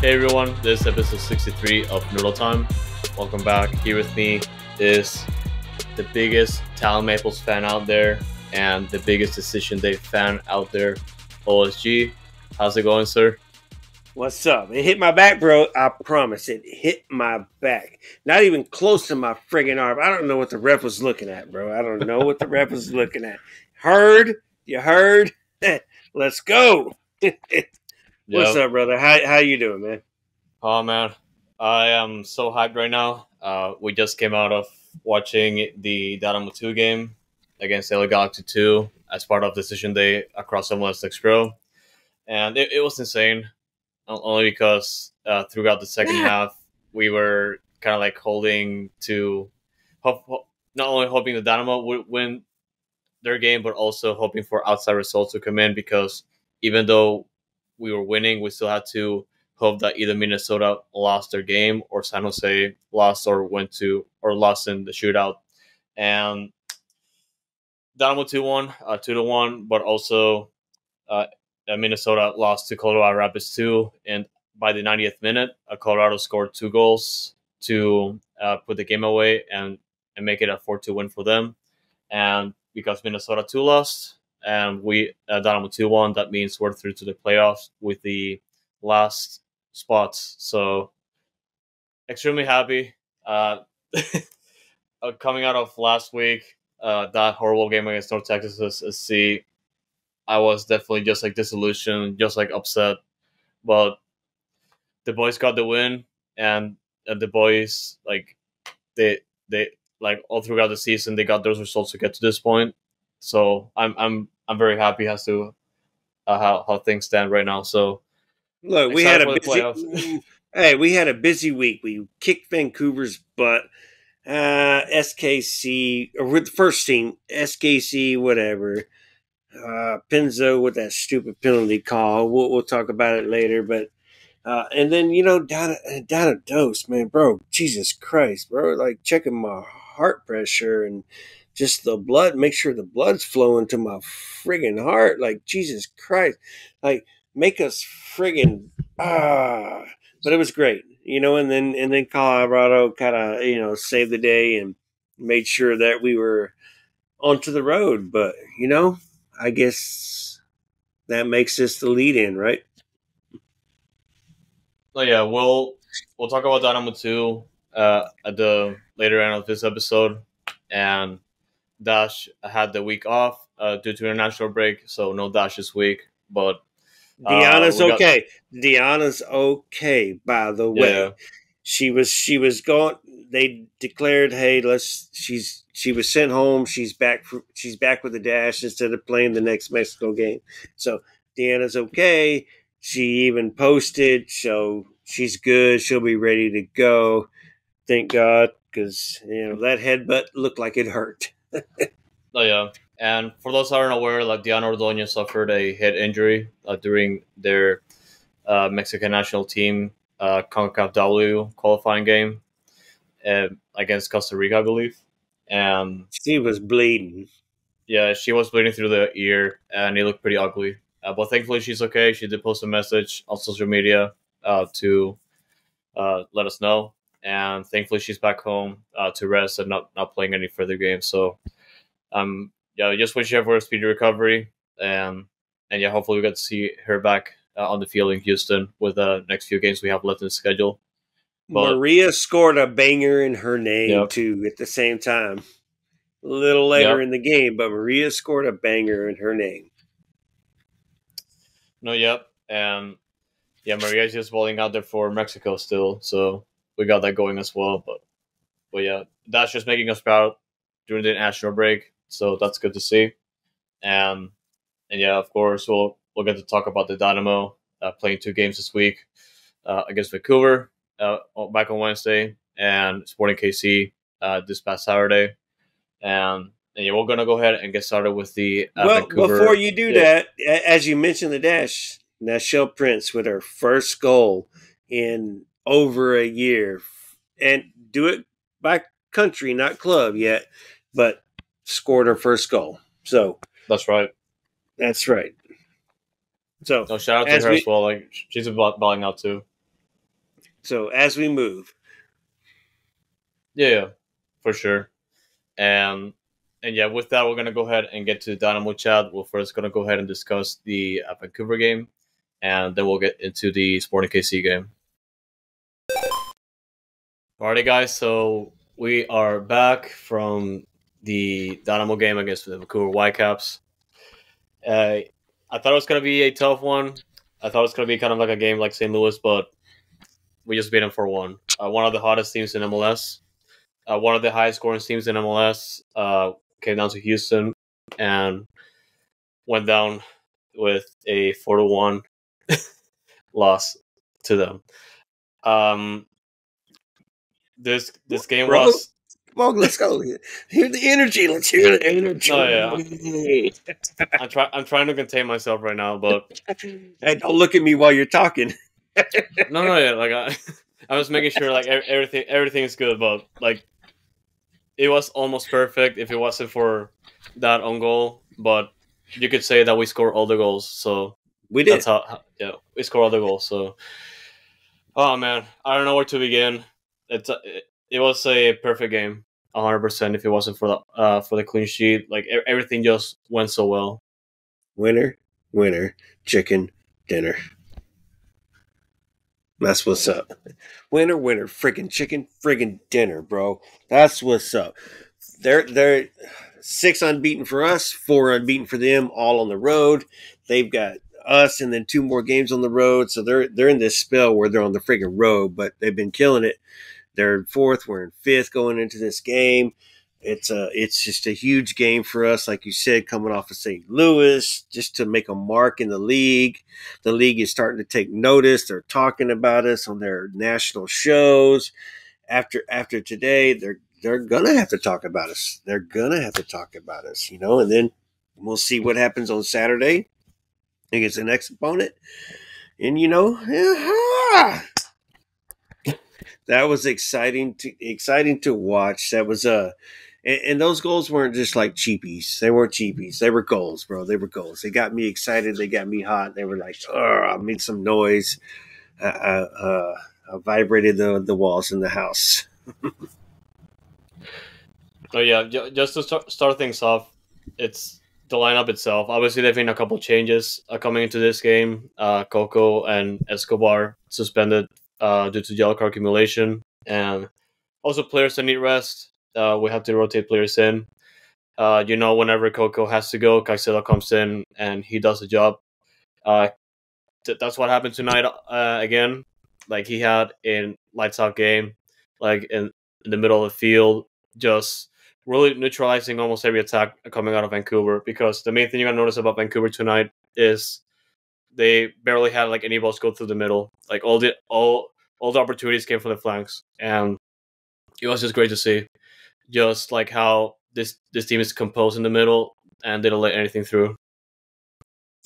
Hey everyone, this is episode 63 of Noodle Time. Welcome back. Here with me is the biggest Talon Maples fan out there and the biggest Decision Day fan out there, OSG. How's it going, sir? What's up? It hit my back, bro. I promise. It hit my back. Not even close to my friggin' arm. I don't know what the ref was looking at, bro. I don't know what the ref was looking at. Heard? You heard? Let's go. What's up, brother? How you doing, man? Oh, man. I am so hyped right now. We just came out of watching the Dynamo 2 game against LA Galaxy 2 as part of Decision Day across MLS NEXT Pro. And it was insane. Only because throughout the second half, we were kind of like holding to not only hoping the Dynamo would win their game, but also hoping for outside results to come in, because even though we were winning, we still had to hope that either Minnesota lost their game or San Jose lost or lost in the shootout. And Dynamo 2-1, 2-1, but also Minnesota lost to Colorado Rapids 2, and by the 90th minute, Colorado scored 2 goals to put the game away and make it a 4-2 win for them. And because Minnesota 2 lost and we Dynamo 2-1, that means we're through to the playoffs with the last spots. So extremely happy. Coming out of last week, that horrible game against North Texas SC, I was definitely just like disillusioned, just like upset. But the boys got the win, and the boys they like all throughout the season they got those results to get to this point. So I'm very happy as to how things stand right now. So look, we had a busy week. We kicked Vancouver's butt. SKC or with the first team, SKC, whatever. Penzo with that stupid penalty call. We'll talk about it later, but and then down a dose, man, bro. Jesus Christ, bro! Like checking my heart pressure and just the blood. Make sure the blood's flowing to my friggin' heart. Like Jesus Christ, like make us friggin' But it was great, And then Colorado kind of saved the day and made sure that we were onto the road. But I guess that makes this the lead in, right? So yeah, we'll talk about Dynamo 2 at the later end of this episode. And Dash had the week off due to international break, so no Dash this week. But Deanna's okay. Deanna's okay, by the way. Yeah. She was going. They declared, hey, she was sent home. She's back with the Dash instead of playing the next Mexico game. So Deanna's okay. She even posted, so she's good. She'll be ready to go. Thank God, because that headbutt looked like it hurt. Oh yeah, and for those who aren't aware, like Diana Ordonez suffered a head injury during their Mexican national team CONCACAF W qualifying game against Costa Rica, I believe. And she was bleeding. Yeah, she was bleeding through the ear, and it looked pretty ugly. But thankfully, she's okay. She did post a message on social media to let us know. And thankfully, she's back home to rest and not playing any further games. So, just wish her for a speedy recovery. And yeah, hopefully we get to see her back on the field in Houston with the next few games we have left in the schedule. But Maria scored a banger in her name, too, at the same time. A little later in the game, but Maria scored a banger in her name. No, yep. And yeah, Maria's just balling out there for Mexico still, so we got that going as well. But yeah, that's just making us proud during the international break, so that's good to see. And yeah, of course, we'll get to talk about the Dynamo playing 2 games this week against Vancouver back on Wednesday, and Sporting KC this past Saturday. And yeah, we're gonna go ahead and get started with the Vancouver. Before you do that, as you mentioned the Dash, Nichelle Prince with her first goal in over a year, and do it by country, not club yet, but scored her first goal. So that's right. That's right. So shout out to her as well. Like she's balling out too. So as we move, Yeah, for sure. And yeah, with that, we're gonna go ahead and get to Dynamo chat. We're first gonna go ahead and discuss the Vancouver game, and then we'll get into the Sporting KC game. Alrighty, guys. So we are back from the Dynamo game against the Vancouver Whitecaps. I thought it was gonna be a tough one. I thought it was gonna be kind of like a game like St. Louis, but we just beat them for one. One of the hottest teams in MLS. One of the highest scoring teams in MLS came down to Houston and went down with a 4-1 loss to them. This game bro, was. come on, let's go. Hear the energy. Let's hear the energy. Oh yeah, I'm trying to contain myself right now, but hey, don't look at me while you're talking. no, yeah, like I was making sure like everything is good, but like it was almost perfect if it wasn't for that own goal. But you could say that we scored all the goals, so We did. that's how we scored all the goals. So, oh man, I don't know where to begin. It was a perfect game, 100%. If it wasn't for the clean sheet, like everything just went so well. Winner, winner, chicken dinner. That's what's up. Winner, winner, friggin' chicken, friggin' dinner, bro. That's what's up. They're 6 unbeaten for us, 4 unbeaten for them, all on the road. They've got us and then 2 more games on the road. So they're in this spell where they're on the friggin' road, but they've been killing it. They're in 4th, we're in 5th going into this game. It's just a huge game for us, like you said, coming off of St. Louis, just to make a mark in the league. The league is starting to take notice. They're talking about us on their national shows. After today, they're gonna have to talk about us. They're gonna have to talk about us, and then we'll see what happens on Saturday against the next opponent. And that was exciting to watch. That was and those goals weren't just like cheapies. They weren't cheapies. They were goals, bro. They were goals. They got me excited. They got me hot. They were like, I made some noise. I vibrated the walls in the house. So yeah, just to start things off, it's the lineup itself. Obviously, there've been a couple changes coming into this game. Coco and Escobar suspended due to yellow card accumulation, and also players that need rest. We have to rotate players in. Whenever Coco has to go, Caicedo comes in and he does the job. That's what happened tonight again. Like he had in lights out game, like in the middle of the field, just really neutralizing almost every attack coming out of Vancouver. Because the main thing you're gonna notice about Vancouver tonight is they barely had like any balls go through the middle. Like all the opportunities came from the flanks, and it was just great to see. Just like how this team is composed in the middle and they don't let anything through.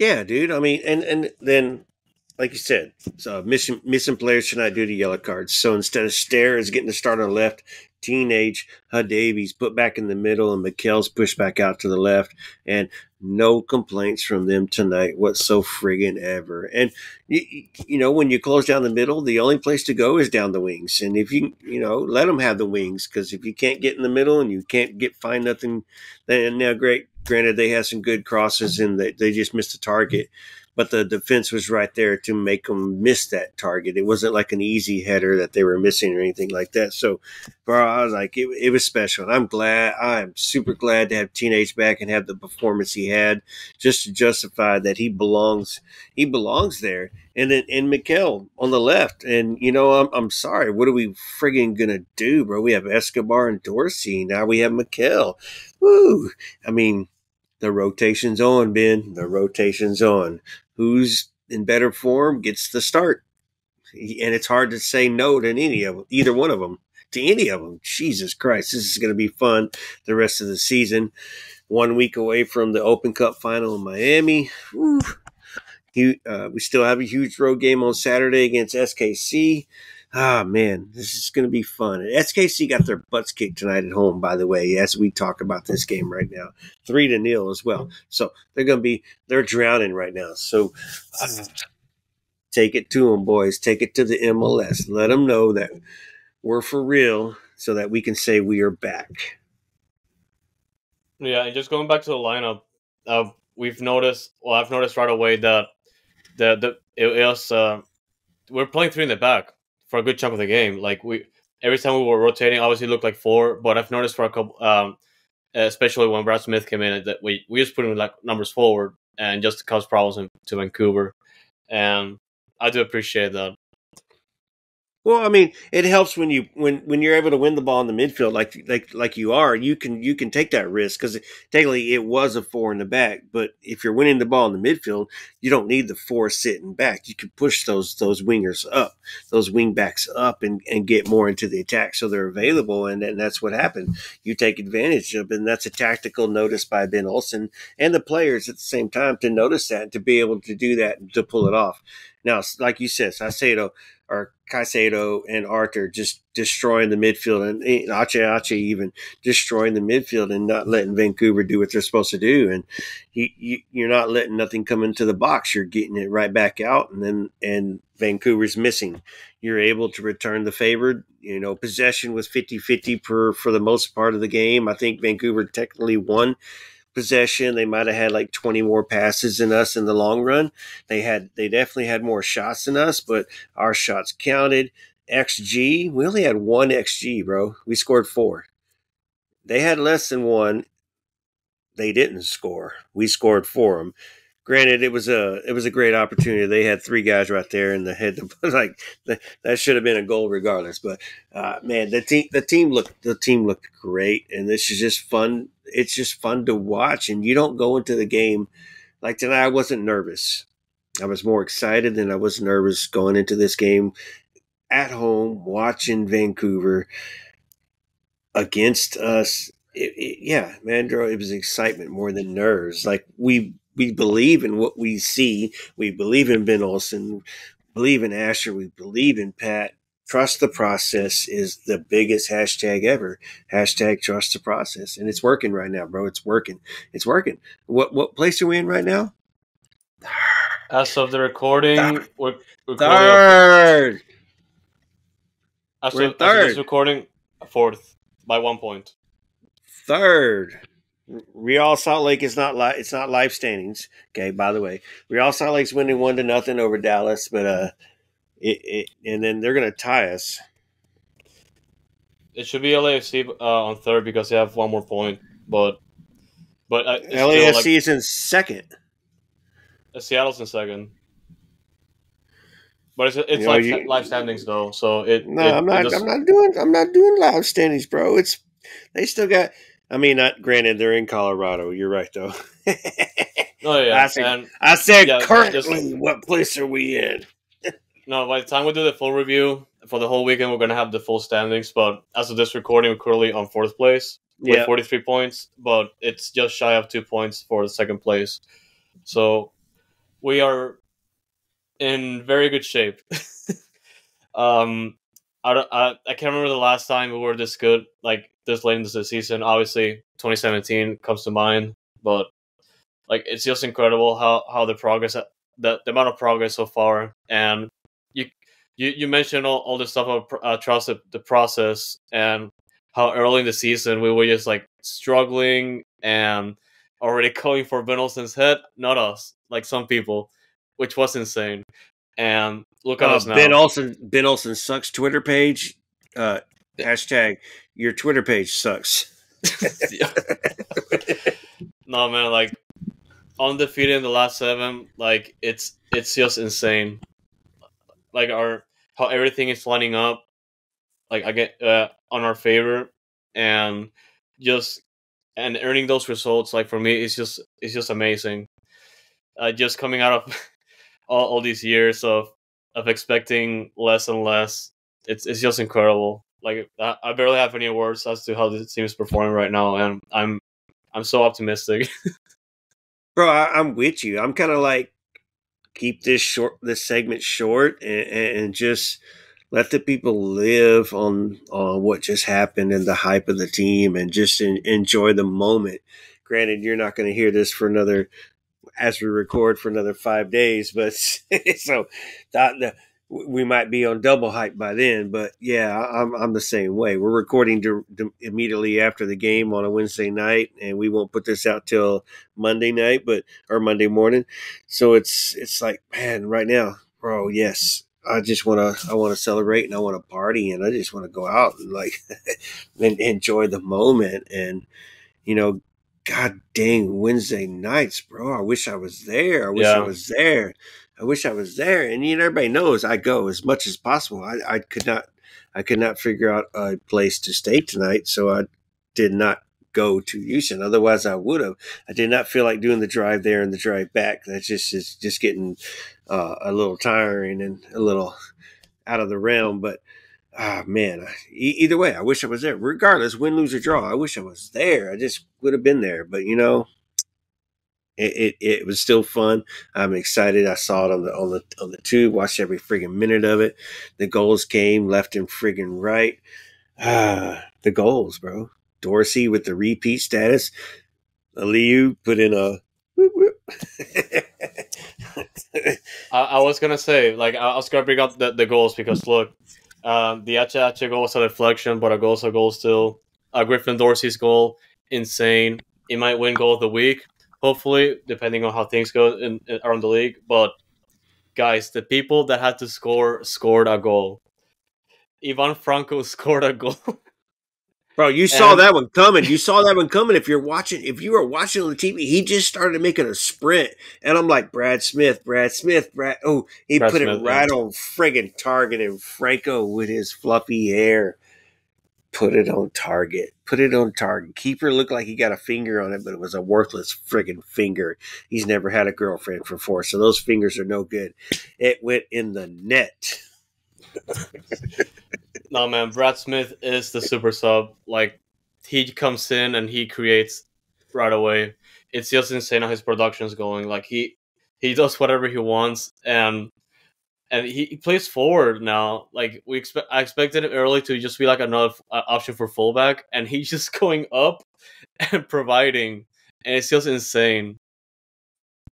Yeah, dude. I mean, and then, like you said, so missing players should not do the yellow cards. So instead of Stair is getting the start on the left, Teenage, Davies put back in the middle, and McKell's pushed back out to the left. And no complaints from them tonight whatsoever friggin' ever. And, when you close down the middle, the only place to go is down the wings. And if you let them have the wings, because if you can't get in the middle and you can't find nothing, then now granted, they had some good crosses and they just missed the target. But the defense was right there to make them miss that target. It wasn't like an easy header that they were missing or anything like that. So, bro, I was like, it was special. And I'm super glad to have Teenage back and have the performance he had, just to justify that he belongs there. And then Mikel on the left. And, I'm sorry. What are we friggin' going to do, bro? We have Escobar and Dorsey. Now we have Mikel. Woo. I mean, the rotation's on, Ben. The rotation's on. Who's in better form gets the start. And it's hard to say no to either one of them. To any of them. Jesus Christ, this is going to be fun the rest of the season. 1 week away from the Open Cup final in Miami. Woo. We still have a huge road game on Saturday against SKC. Ah, man, this is going to be fun. And SKC got their butts kicked tonight at home, by the way, as we talk about this game right now. 3-0 as well. So they're drowning right now. So take it to them, boys. Take it to the MLS. Let them know that we're for real, so that we can say we are back. Yeah, and just going back to the lineup, we've noticed. Well, I've noticed right away that it was we're playing three in the back for a good chunk of the game. Like every time we were rotating, obviously it looked like four, but I've noticed for a couple, especially when Brad Smith came in, that we just put in like numbers forward and just to cause problems to Vancouver, and I do appreciate that. Well, I mean, it helps when you're able to win the ball in the midfield, like you are. You can take that risk because technically it was a four in the back. But if you're winning the ball in the midfield, you don't need the four sitting back. You can push those wingers up, those wing backs up, and get more into the attack so they're available. And that's what happened. You take advantage of it, and that's a tactical notice by Ben Olsen and the players at the same time to notice that and to be able to do that and to pull it off. Now, like you said, Caicedo and Arthur just destroying the midfield, and Ache even destroying the midfield and not letting Vancouver do what they're supposed to do. And you're not letting nothing come into the box. You're getting it right back out, and Vancouver's missing. You're able to return the favor. Possession was 50-50 for the most part of the game. I think Vancouver technically won possession. They might have had like 20 more passes than us in the long run. They definitely had more shots than us, but our shots counted. XG, we only had one XG, bro. We scored 4. They had less than 1. They didn't score. We scored for them. Granted, it was a great opportunity. They had 3 guys right there in the head. Like that should have been a goal regardless. But man, the team looked great, and this is just fun. It's just fun to watch, and you don't go into the game like tonight. I wasn't nervous. I was more excited than I was nervous going into this game at home, watching Vancouver against us. Yeah, man, it was excitement more than nerves. Like we believe in what we see. We believe in Ben Olsen, believe in Asher. We believe in Pat. Trust the process is the biggest hashtag ever. Hashtag trust the process. And it's working right now, bro. It's working. It's working. What place are we in right now? As of the recording, we're third. As of this recording, 4th by 1 point. Third. Real Salt Lake is not it's not live standings. Okay, by the way, Real Salt Lake's winning 1-0 over Dallas, but and then they're gonna tie us. It should be LAFC on 3rd because they have 1 more point, but LAFC is in 2nd. Seattle's in 2nd. But it's live standings though, so I'm not doing live standings, bro. They still got. I mean, granted, they're in Colorado. You're right, though. Oh yeah, I said currently, what place are we in? No, by the time we do the full review for the whole weekend, we're gonna have the full standings. But as of this recording, we're currently on 4th place with 43 points, but it's just shy of 2 points for the 2nd place. So we are in very good shape. I can't remember the last time we were this good, like this late into the season. Obviously, 2017 comes to mind, but like it's just incredible how the progress, the amount of progress so far. And you mentioned all this stuff about trust the process and how early in the season we were just like struggling and already going for Ben Olsen's head, not us, like some people, which was insane. And look at us now. Ben Olsen sucks Twitter page. Hashtag your Twitter page sucks. No, man, like undefeated in the last 7, like it's just insane. Like how everything is lining up, like I get on our favor, and earning those results. Like for me, it's just amazing. Just coming out of all these years of expecting less and less, it's just incredible. Like I barely have any words as to how this team is performing right now, and I'm so optimistic. Bro, I'm with you. I'm kind of like keep this segment short, and just let the people live on what just happened and the hype of the team, and just enjoy the moment. Granted, you're not going to hear this for another as we record for another 5 days. But so we might be on double hype by then. But yeah, I'm the same way. We're recording immediately after the game on a Wednesday night, and we won't put this out till Monday night, or Monday morning. So it's like, man, right now, bro. Yes, I want to celebrate and I want to party and I just want to go out and like and enjoy the moment. And you know, god dang, Wednesday nights, bro. I wish I was there. I wish I Yeah. was there. I wish I was there. And everybody knows I go as much as possible. I could not figure out a place to stay tonight, so I did not go to Houston. Otherwise, I would have. I did not feel like doing the drive there and the drive back. That's just getting a little tiring and a little out of the realm. But man, either way, I wish I was there. Regardless, win, lose, or draw, I wish I was there. I just would have been there. But it was still fun. I'm excited. I saw it on the tube. Watched every friggin' minute of it. The goals came left and friggin' right. The goals, bro. Dorsey with the repeat status. Aliu put in a whoop, whoop. I was gonna say, like, I was gonna bring up the goals because look, the Acha goal was a deflection, but a goal's a goal still. Griffin Dorsey's goal, insane. It might win goal of the week, hopefully, depending on how things go around the league. But guys, the people that had to scored a goal. Ivan Franco scored a goal. Bro, you saw that one coming. You saw that one coming. If you were watching on the TV, he just started making a sprint. And I'm like, Brad Smith. Oh, he put it right on friggin' target. And Franco with his fluffy hair put it on target. Keeper looked like he got a finger on it, but it was a worthless friggin' finger. He's never had a girlfriend before, so those fingers are no good. It went in the net. No, man, Brad Smith is the super sub. Like, he comes in and he creates right away. It's just insane how his production's going. Like, he does whatever he wants, and he plays forward now. Like, I expected him early to just be like another option for fullback, and he's just going up and providing, and it's just insane.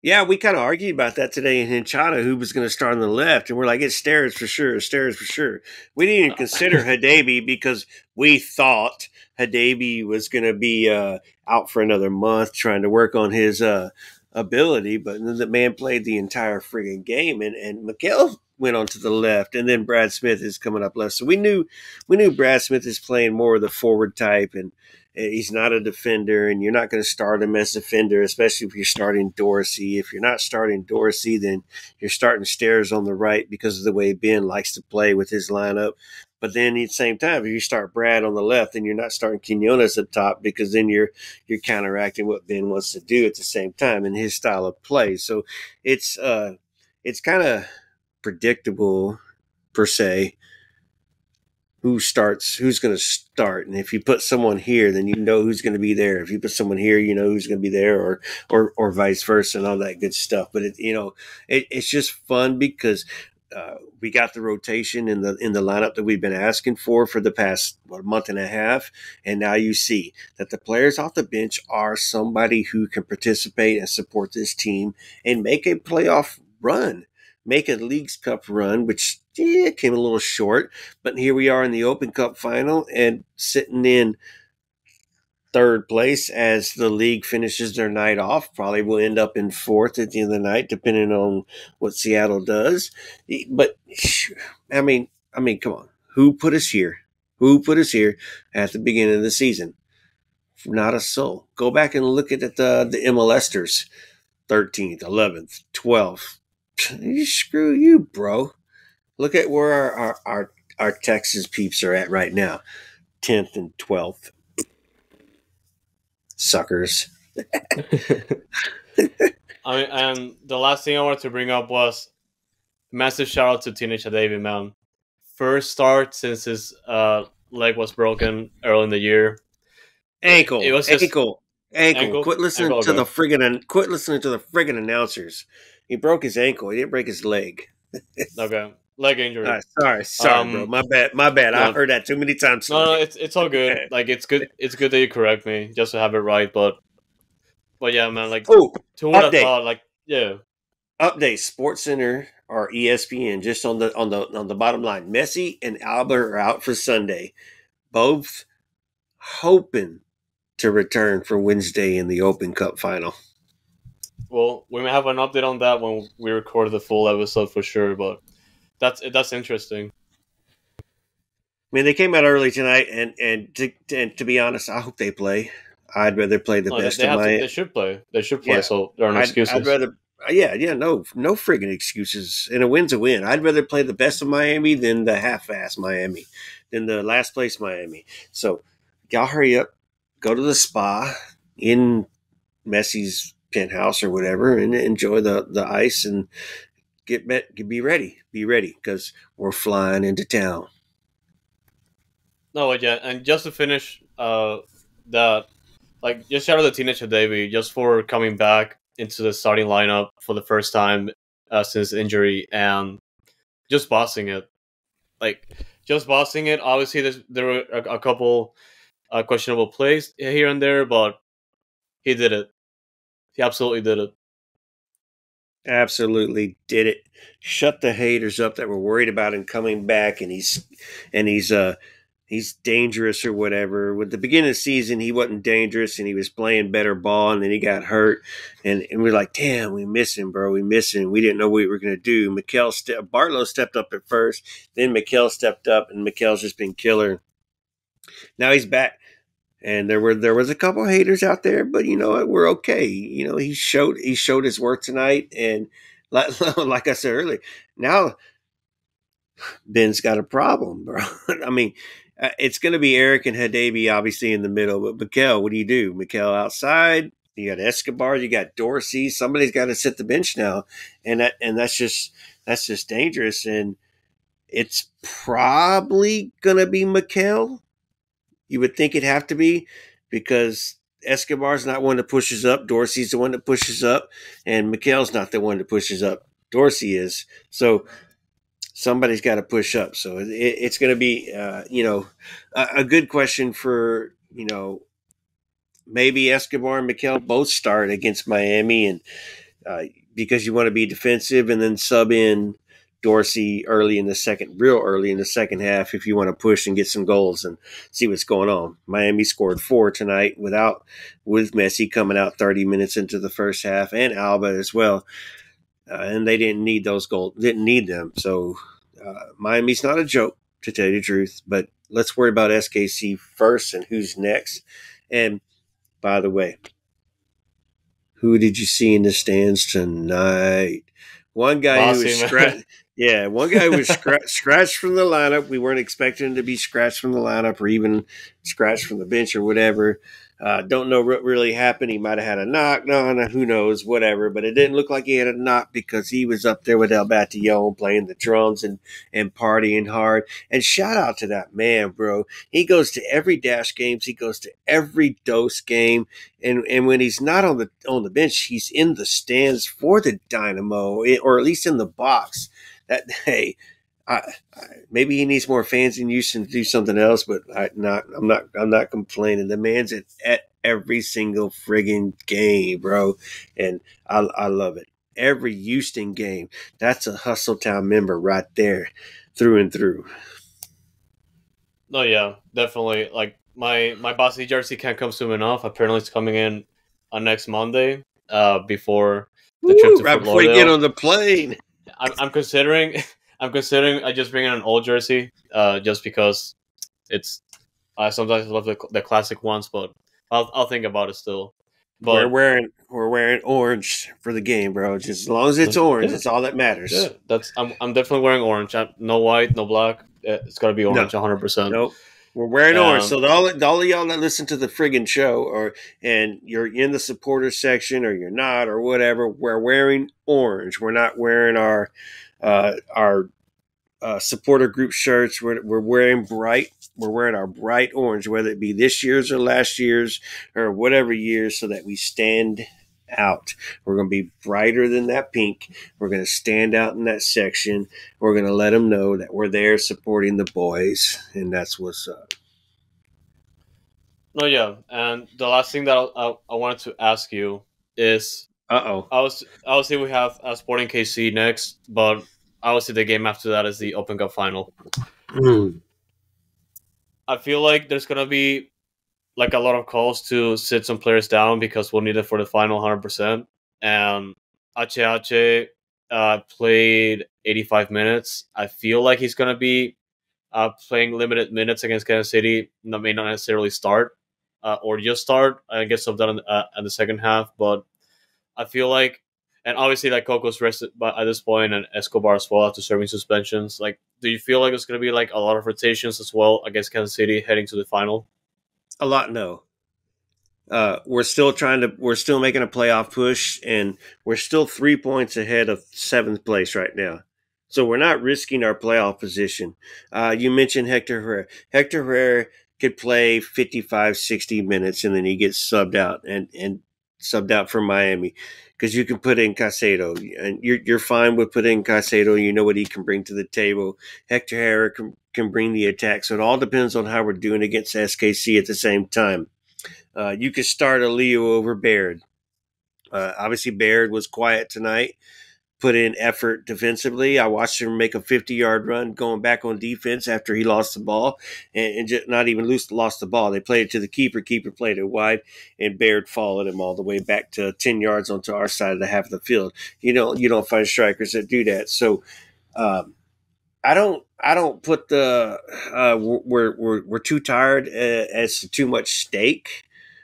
Yeah, we kind of argued about that today in Hinchada, who was going to start on the left, and we're like, it's Stairs for sure. We didn't even consider Hadebe because we thought Hadebe was going to be out for another month trying to work on his ability, but then the man played the entire friggin' game, and Mikael went on to the left, and then Brad Smith is coming up left. So we knew Brad Smith is playing more of the forward type, and he's not a defender, and you're not going to start him as a defender, especially if you're starting Dorsey. If you're not starting Dorsey, then you're starting Stairs on the right because of the way Ben likes to play with his lineup. But then at the same time, if you start Brad on the left, then you're not starting Quinones up top because then you're counteracting what Ben wants to do at the same time in his style of play. So it's kind of predictable per se who's going to start. And if you put someone here, then you know who's going to be there. If you put someone here, you know who's going to be there, or vice versa, and all that good stuff. But it's just fun because we got the rotation in the lineup that we've been asking for the past month and a half, and now you see that the players off the bench are somebody who can participate and support this team and make a playoff run. Make a Leagues Cup run, which came a little short, but here we are in the Open Cup final and sitting in third place as the league finishes their night off. Probably will end up in fourth at the end of the night, depending on what Seattle does. But I mean, come on, who put us here? Who put us here at the beginning of the season? Not a soul. Go back and look at the MLSters, 13th, 11th, 12th. Screw you, bro. Look at where our Texas peeps are at right now. 10th and 12th. Suckers. I mean, and the last thing I wanted to bring up was massive shout out to Teenage David, man. First start since his leg was broken early in the year. Ankle. It was just ankle. Quit listening to the friggin' announcers. He broke his ankle. He didn't break his leg. Okay. Leg injury. Sorry, bro. My bad. No, I heard that too many times. No, it's all good. Like, it's good that you correct me just to have it right. But yeah, man. Like, to what I thought, like, Yeah. Update Sports Center or ESPN just on the bottom line. Messi and Alba are out for Sunday, both hoping to return for Wednesday in the Open Cup final. Well, we may have an update on that when we record the full episode for sure. But that's interesting. I mean, they came out early tonight, and to be honest, I hope they play. I'd rather play the No, best they of have to. my They should play. They should play. yeah. So there are no I'd excuses. rather yeah, no friggin' excuses. And a win's a win. I'd rather play the best of Miami than the half-ass Miami, than the last place Miami. So y'all hurry up, go to the spa in Messi's penthouse or whatever, and enjoy the ice and be ready because we're flying into town. No, yeah, and just to finish, that like just shout out to Teenage Davy just for coming back into the starting lineup for the first time since injury and just bossing it. Like just bossing it. Obviously, there were a couple questionable plays here and there, but he did it. He absolutely did it. Absolutely did it. Shut the haters up that were worried about him coming back, and he's dangerous or whatever. With the beginning of the season, he wasn't dangerous and he was playing better ball, and then he got hurt, and we're like, damn, we miss him, bro. We miss him. We didn't know what we were gonna do. Barlow stepped up at first, then Mikel stepped up, and Mikel's just been killer. Now he's back. And there was a couple haters out there, but you know what? We're okay. You know, he showed his work tonight, and like I said earlier, now Ben's got a problem, bro. I mean, it's going to be Eric and Hadabi obviously in the middle, but Mikel, what do? Mikel outside. You got Escobar, you got Dorsey. Somebody's got to sit the bench now, and that's just dangerous. And it's probably going to be Mikel. You would think it'd have to be because Escobar's not one that pushes up. Dorsey's the one that pushes up, and Mikel's not the one that pushes up. Dorsey is. So somebody's got to push up. So it's going to be, a good question for, maybe Escobar and Mikel both start against Miami, and uh, because you want to be defensive, and then sub in Dorsey real early in the second half, if you want to push and get some goals and see what's going on. Miami scored 4 tonight with Messi coming out 30 minutes into the first half, and Alba as well, and they didn't need those goals, didn't need them. So Miami's not a joke, to tell you the truth. But let's worry about SKC first and who's next. And by the way, who did you see in the stands tonight? One guy who was Bossy man. scratched. Yeah, one guy was scratched from the lineup. We weren't expecting him to be scratched from the lineup or even scratched from the bench or whatever. Don't know what really happened. He might have had a knock. No, who knows? Whatever. But it didn't look like he had a knock because he was up there with El Batillon playing the drums and partying hard. And shout out to that man, bro. He goes to every Dash games. He goes to every Dose game. And when he's not on the bench, he's in the stands for the Dynamo, or at least in the box. That hey, maybe he needs more fans in Houston to do something else, but I'm not complaining. The man's at every single friggin' game, bro, and I love it. Every Houston game, that's a Hustle Town member right there, through and through. No, yeah, definitely. Like my bossy jersey can't come soon enough. Apparently, it's coming in on next Monday. Before the trip Woo, to right Fort before you get Lauderdale. on the plane. I'm considering. I'm considering. I just bring in an old jersey. Just because it's. I sometimes love the classic ones, but I'll think about it still. We're But wearing orange for the game, bro. Just as long as it's orange, yeah, that's all that yeah. matters. I'm definitely wearing orange. No white, no black. It's gotta be No, orange, 100%. nope. We're wearing orange. Um, So all of y'all that listen to the friggin' show, and you're in the supporter section or you're not or whatever, we're wearing orange. We're not wearing our supporter group shirts. We're wearing bright. We're wearing our bright orange, whether it be this year's or last year's or whatever years, so that we stand out. We're going to be brighter than that pink. We're going to stand out in that section. We're going to let them know that we're there supporting the boys, and that's what's up. no, yeah. And the last thing that I wanted to ask you is Uh Obviously we have Sporting KC next, but obviously the game after that is the Open Cup final. oh. I feel like there's gonna be like a lot of calls to sit some players down because we'll need it for the final 100%. And Ache played 85 minutes. I feel like he's gonna be playing limited minutes against Kansas City. May not necessarily start or just start and get stuff done in the second half, but I feel like, and obviously like Coco's rested at this point, and Escobar as well after serving suspensions. Like, do you feel like it's going to be like a lot of rotations as well against Kansas City heading to the final? A lot, no. We're still making a playoff push, and we're still 3 points ahead of seventh place right now. So we're not risking our playoff position. You mentioned Hector Herrera. Hector Herrera could play 55, 60 minutes, and then he gets subbed out and subbed out from Miami because you can put in Caicedo, and you're fine with putting in Caicedo. You know what he can bring to the table. Hector Herrera can bring the attack. So it all depends on how we're doing against SKC at the same time. You could start a Leo over Baird. Obviously, Baird was quiet tonight, put in effort defensively. I watched him make a 50-yard run going back on defense after he lost the ball, and just not even lost the ball. They played it to the keeper. Keeper played it wide, and Baird followed him all the way back to 10 yards onto our side of the half of the field. You don't find strikers that do that. So I don't put the we're too tired as to too much stake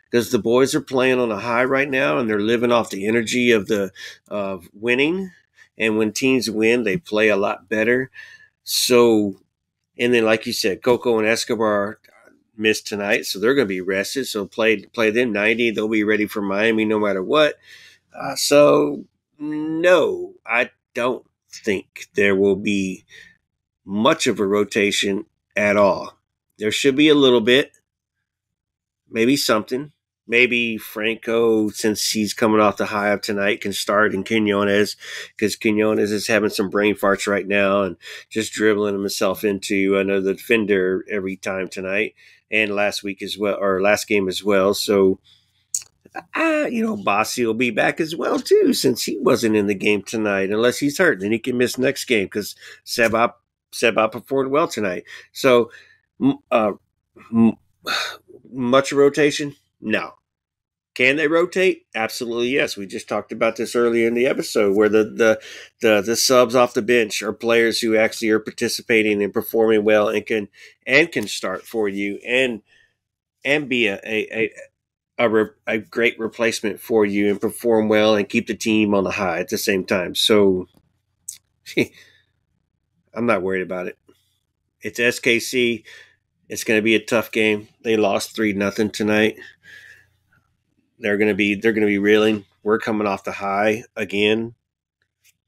because the boys are playing on a high right now and they're living off the energy of winning. And when teams win, they play a lot better. So, and then like you said, Coco and Escobar missed tonight, so they're going to be rested. So play them 90. They'll be ready for Miami no matter what. So no, I don't think there will be much of a rotation at all. There should be a little bit, maybe something. Maybe Franco, since he's coming off the high of tonight, can start in Quinones because Quinones is having some brain farts right now and just dribbling himself into another defender every time tonight and last week as well, or last game as well. So, Bossy will be back as well too since he wasn't in the game tonight unless he's hurt. Then he can miss next game because Sebop performed well tonight. So, uh, much rotation? No. Can they rotate? Absolutely, yes. We just talked about this earlier in the episode, where the subs off the bench are players who actually are participating and performing well and can start for you and be a great replacement for you and perform well and keep the team on the high at the same time. So I'm not worried about it. It's SKC. It's going to be a tough game. They lost 3-0 tonight. They're going to be reeling. We're coming off the high again.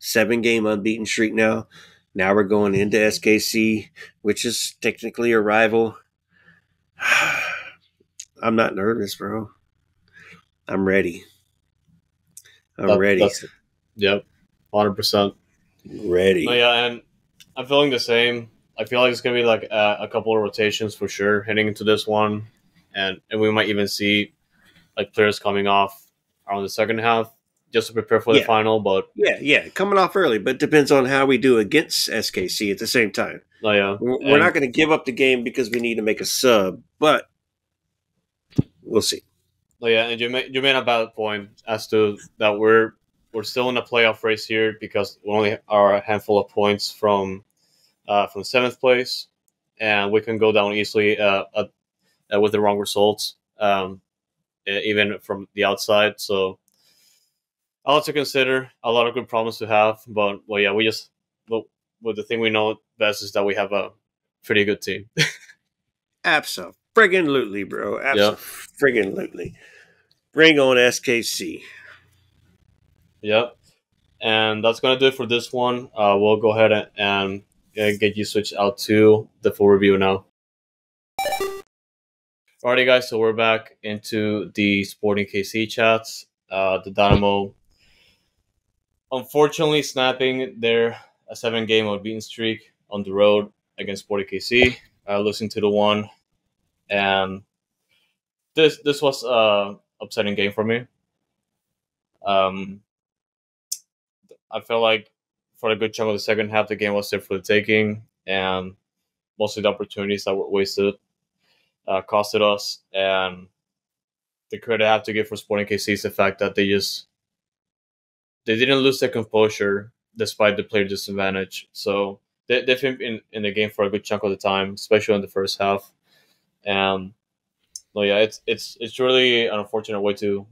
7-game unbeaten streak now. Now we're going into SKC, which is technically a rival. I'm not nervous, bro. I'm ready. I'm ready. Yep, 100%. Ready. No, yeah, and I'm feeling the same. I feel like it's gonna be like a couple of rotations for sure heading into this one, and we might even see like players coming off around the second half just to prepare for the final. But yeah, coming off early, but it depends on how we do against SKC at the same time. No, yeah, we're not going to give up the game because we need to make a sub, but we'll see. No, yeah, and you made a valid point as to that we're still in a playoff race here because we only are a handful of points from seventh place, and we can go down easily with the wrong results, even from the outside. So, a lot to consider, a lot of good problems to have. But well, yeah, the thing we know best is that we have a pretty good team. Absolutely, bro. Absolutely. Bring on SKC. Yep. And that's going to do it for this one. We'll go ahead and get you switched out to the full review now. Alrighty, guys, so we're back into the Sporting KC chats. The Dynamo, unfortunately, snapping their 7-game unbeaten streak on the road against Sporting KC, losing to the one. And this was an upsetting game for me. I felt like for a good chunk of the second half, the game was there for the taking, and mostly the opportunities that were wasted costed us. And the credit I have to give for Sporting KC is the fact that they didn't lose their composure despite the player disadvantage. So they've been in the game for a good chunk of the time, especially in the first half. And well, yeah, it's really an unfortunate way to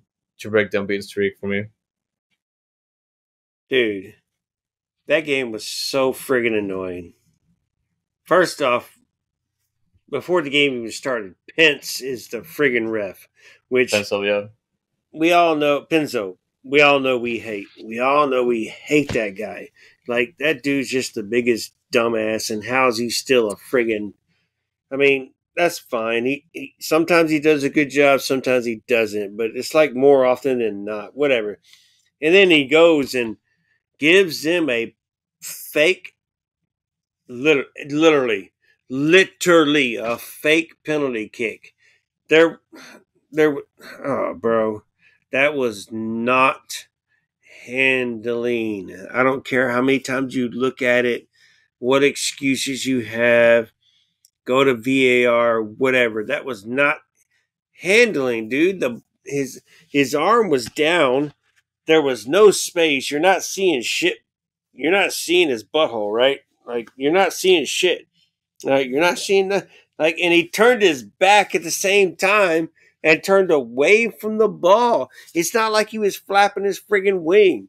break the unbeaten streak for me. Dude, that game was so friggin' annoying. First off, before the game even started, Pence is the friggin' ref, which Pencil, yeah. we all know, Penzo, we all know we hate. We all know we hate that guy. Like, that dude's just the biggest dumbass, and how's he still a friggin'. I mean, that's fine. He sometimes he does a good job, sometimes he doesn't, but it's like more often than not. Whatever. And then he goes and gives them a fake, literally a fake penalty kick. There, oh, bro, that was not handling. I don't care how many times you look at it, what excuses you have, go to VAR, whatever. That was not handling, dude. His arm was down. There was no space. You're not seeing shit. You're not seeing his butthole, right? Like, you're not seeing shit. You're not seeing the and he turned his back at the same time and turned away from the ball. It's not like he was flapping his friggin' wing.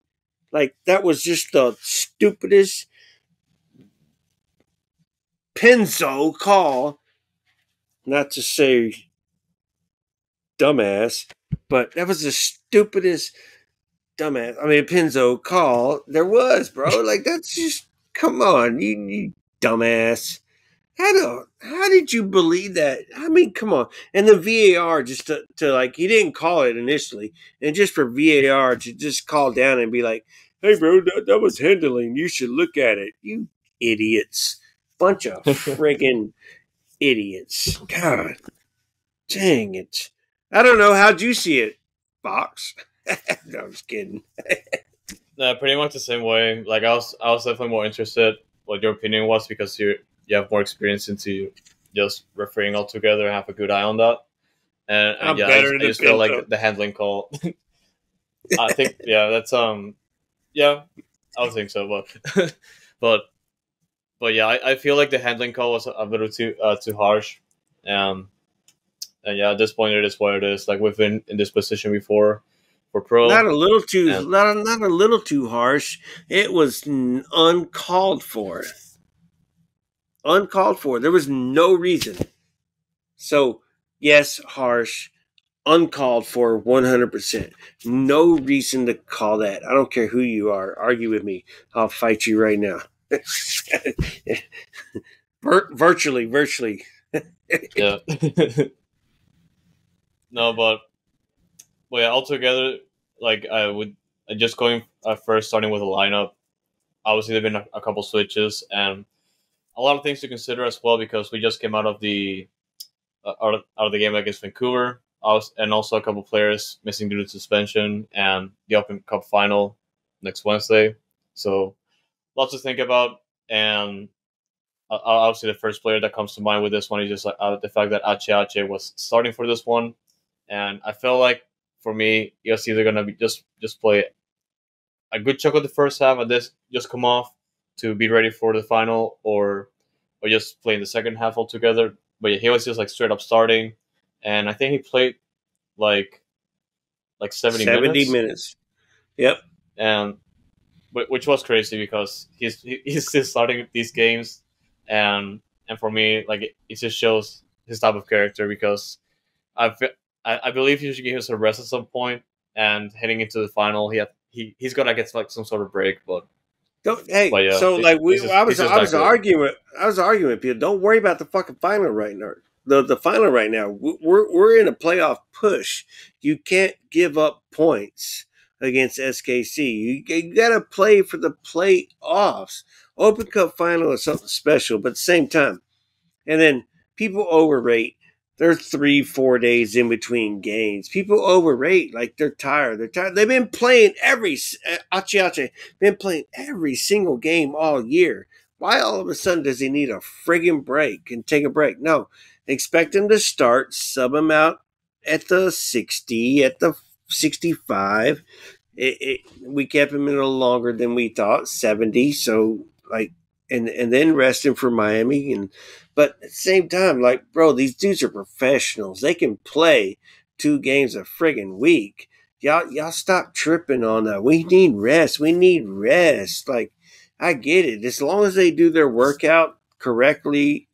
Like, that was just the stupidest Penzo call. Not to say dumbass, but that was the stupidest dumbass. I mean, Penzo call there was, bro. Like, that's just, come on, you dumbass. How did you believe that? I mean, come on. And the VAR just to like, he didn't call it initially, and just for VAR to just call down and be like, hey, bro, that was handling. You should look at it. You idiots. Bunch of friggin' idiots. God dang it. I don't know. How'd you see it, Fox? No, I'm just kidding. Pretty much the same way. Like I was definitely more interested what your opinion was because you have more experience into just refereeing altogether and have a good eye on that. And I'm yeah, better I than just feel like Pinto. the handling call. I think yeah, that's yeah, I would think so, but but but yeah, I feel like the handling call was a little too harsh. Um, and yeah, at this point it is what it is. Like we've been in this position before for Not pro, a little too, and not a little too harsh. It was uncalled for. Uncalled for. There was no reason. So, yes, harsh, uncalled for 100%. No reason to call that. I don't care who you are. Argue with me. I'll fight you right now. Virtually. yeah. No, but well, yeah, altogether, like I would just going first starting with a lineup. Obviously, there've been a couple switches and a lot of things to consider as well because we just came out of the out of the game against Vancouver. And also a couple players missing due to suspension and the Open Cup final next Wednesday. So lots to think about. And obviously, the first player that comes to mind with this one is just like the fact that Ache was starting for this one, and I felt like for me, it was either gonna be just play a good chunk of the first half and this just come off to be ready for the final, or just play in the second half altogether. But yeah, he was just like straight up starting, and I think he played like 70 70 minutes, minutes. Yep. and which was crazy because he's still starting these games, and for me, like it just shows his type of character because I fe- I believe he should give us a rest at some point, and heading into the final, he's gonna get like some sort of break, but Hey, yeah, so like he's just that good. I was arguing with people. Don't worry about the fucking final right now. The final right now. We're in a playoff push. You can't give up points against SKC. You got to play for the playoffs. Open Cup final is something special, but at the same time, and then people overrate they're 3-4 days in between games. People overrate, like they're tired. They're tired. They've been playing been playing every single game all year. Why all of a sudden does he need a friggin' break and take a break? No, expect him to start, sub him out at the 60, at the 65. We kept him in a little longer than we thought, 70. So like, and then rest him for Miami. And but at the same time, like, bro, these dudes are professionals. They can play 2 games a friggin' week. Y'all stop tripping on that. We need rest. We need rest. Like, I get it. As long as they do their workout correctly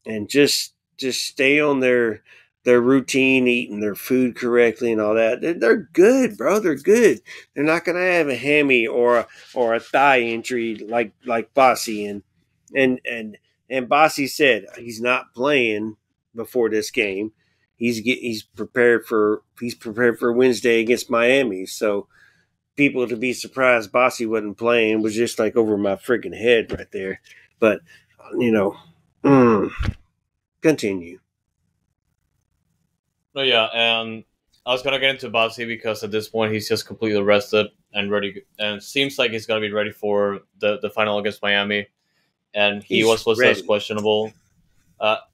and just stay on their routine, eating their food correctly and all that, they're good, bro. They're good. They're not gonna have a hammy or a thigh injury like Bossy and Bossy said he's not playing before this game. He's prepared for Wednesday against Miami. So people to be surprised Bossy wasn't playing was just like over my freaking head right there. But you know, continue. No, yeah, and I was gonna get into Bossy because at this point he's just completely rested and ready, and seems like he's gonna be ready for the final against Miami. And he He's was listed as ready. questionable.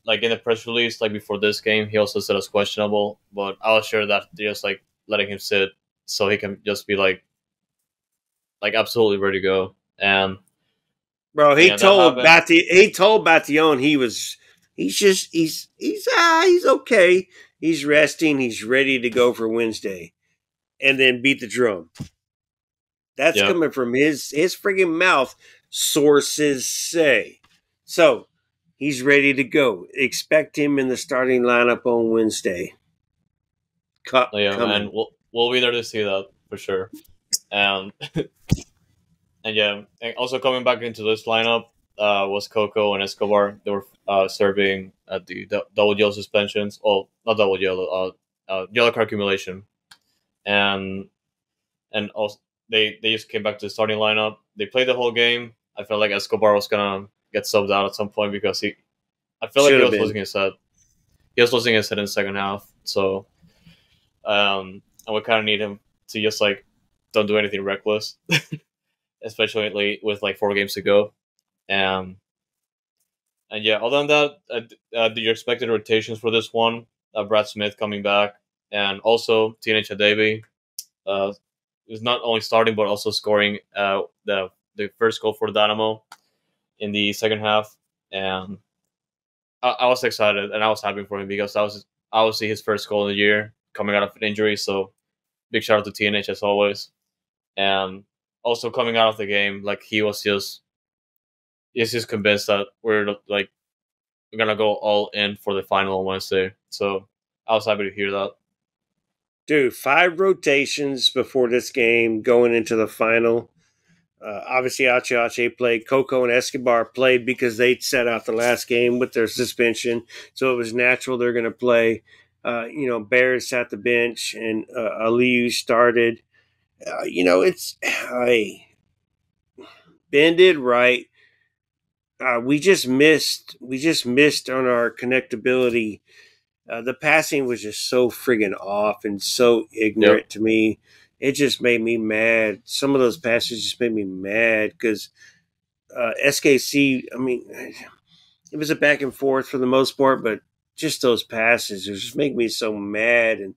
Like in the press release, like before this game, he also said as questionable. But I was sure that they're just like letting him sit so he can just be like absolutely ready to go. Bro, And yeah, that happened. He told Batione he's okay. He's resting. He's ready to go for Wednesday, and then beat the drum. That's Yeah, coming from his friggin' mouth. Sources say so. He's ready to go. Expect him in the starting lineup on Wednesday. no, yeah, and Coming. we'll be there to see that for sure. And and yeah, and also coming back into this lineup was Coco and Escobar. They were serving at the double yellow suspensions. Oh, not double yellow. Yellow card accumulation. And also they just came back to the starting lineup. They played the whole game. I felt like Escobar was gonna get subbed out at some point because I feel like Should he have was been. losing his head. He was losing his head in the second half. So and we kind of need him to just like don't do anything reckless, especially with like 4 games to go. Um, and yeah, other than that, do you expected rotations for this one? Brad Smith coming back, and also TNH Adebayo is not only starting but also scoring the first goal for Dynamo in the second half, and I was excited and I was happy for him because that was obviously his first goal in the year coming out of an injury. So big shout out to TNH as always, and also coming out of the game like he's just convinced that we're gonna go all in for the final on Wednesday. So I was happy to hear that. Dude, 5 rotations before this game going into the final. Obviously, Ache played. Coco and Escobar played because they set out the last game with their suspension. So it was natural they're going to play. Bears sat the bench and Aliyu started. It's Ben did right. We just missed. We just missed on our connectability. The passing was just so friggin' off and so Yep. ignorant to me. It just made me mad. Some of those passes just made me mad because SKC, I mean, it was a back and forth for the most part, but just those passes just make me so mad. And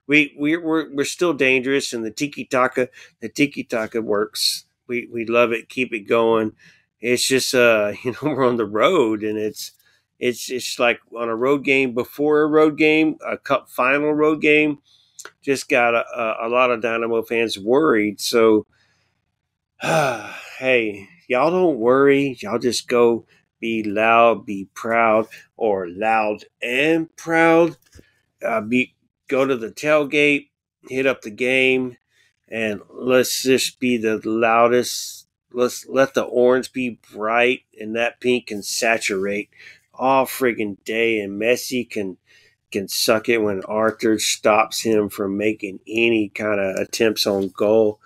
we're still dangerous, and the tiki taka works. We love it. Keep it going. It's just we're on the road, and it's like on a road game before a road game, a cup final road game. Just got a lot of Dynamo fans worried. So hey, y'all don't worry. Y'all just go be loud, be proud, or loud and proud. Be Go to the tailgate, hit up the game, and let's just be the loudest. Let's let the orange be bright and that pink can saturate all friggin' day, and Messi can suck it when Arthur stops him from making any kind of attempts on goal.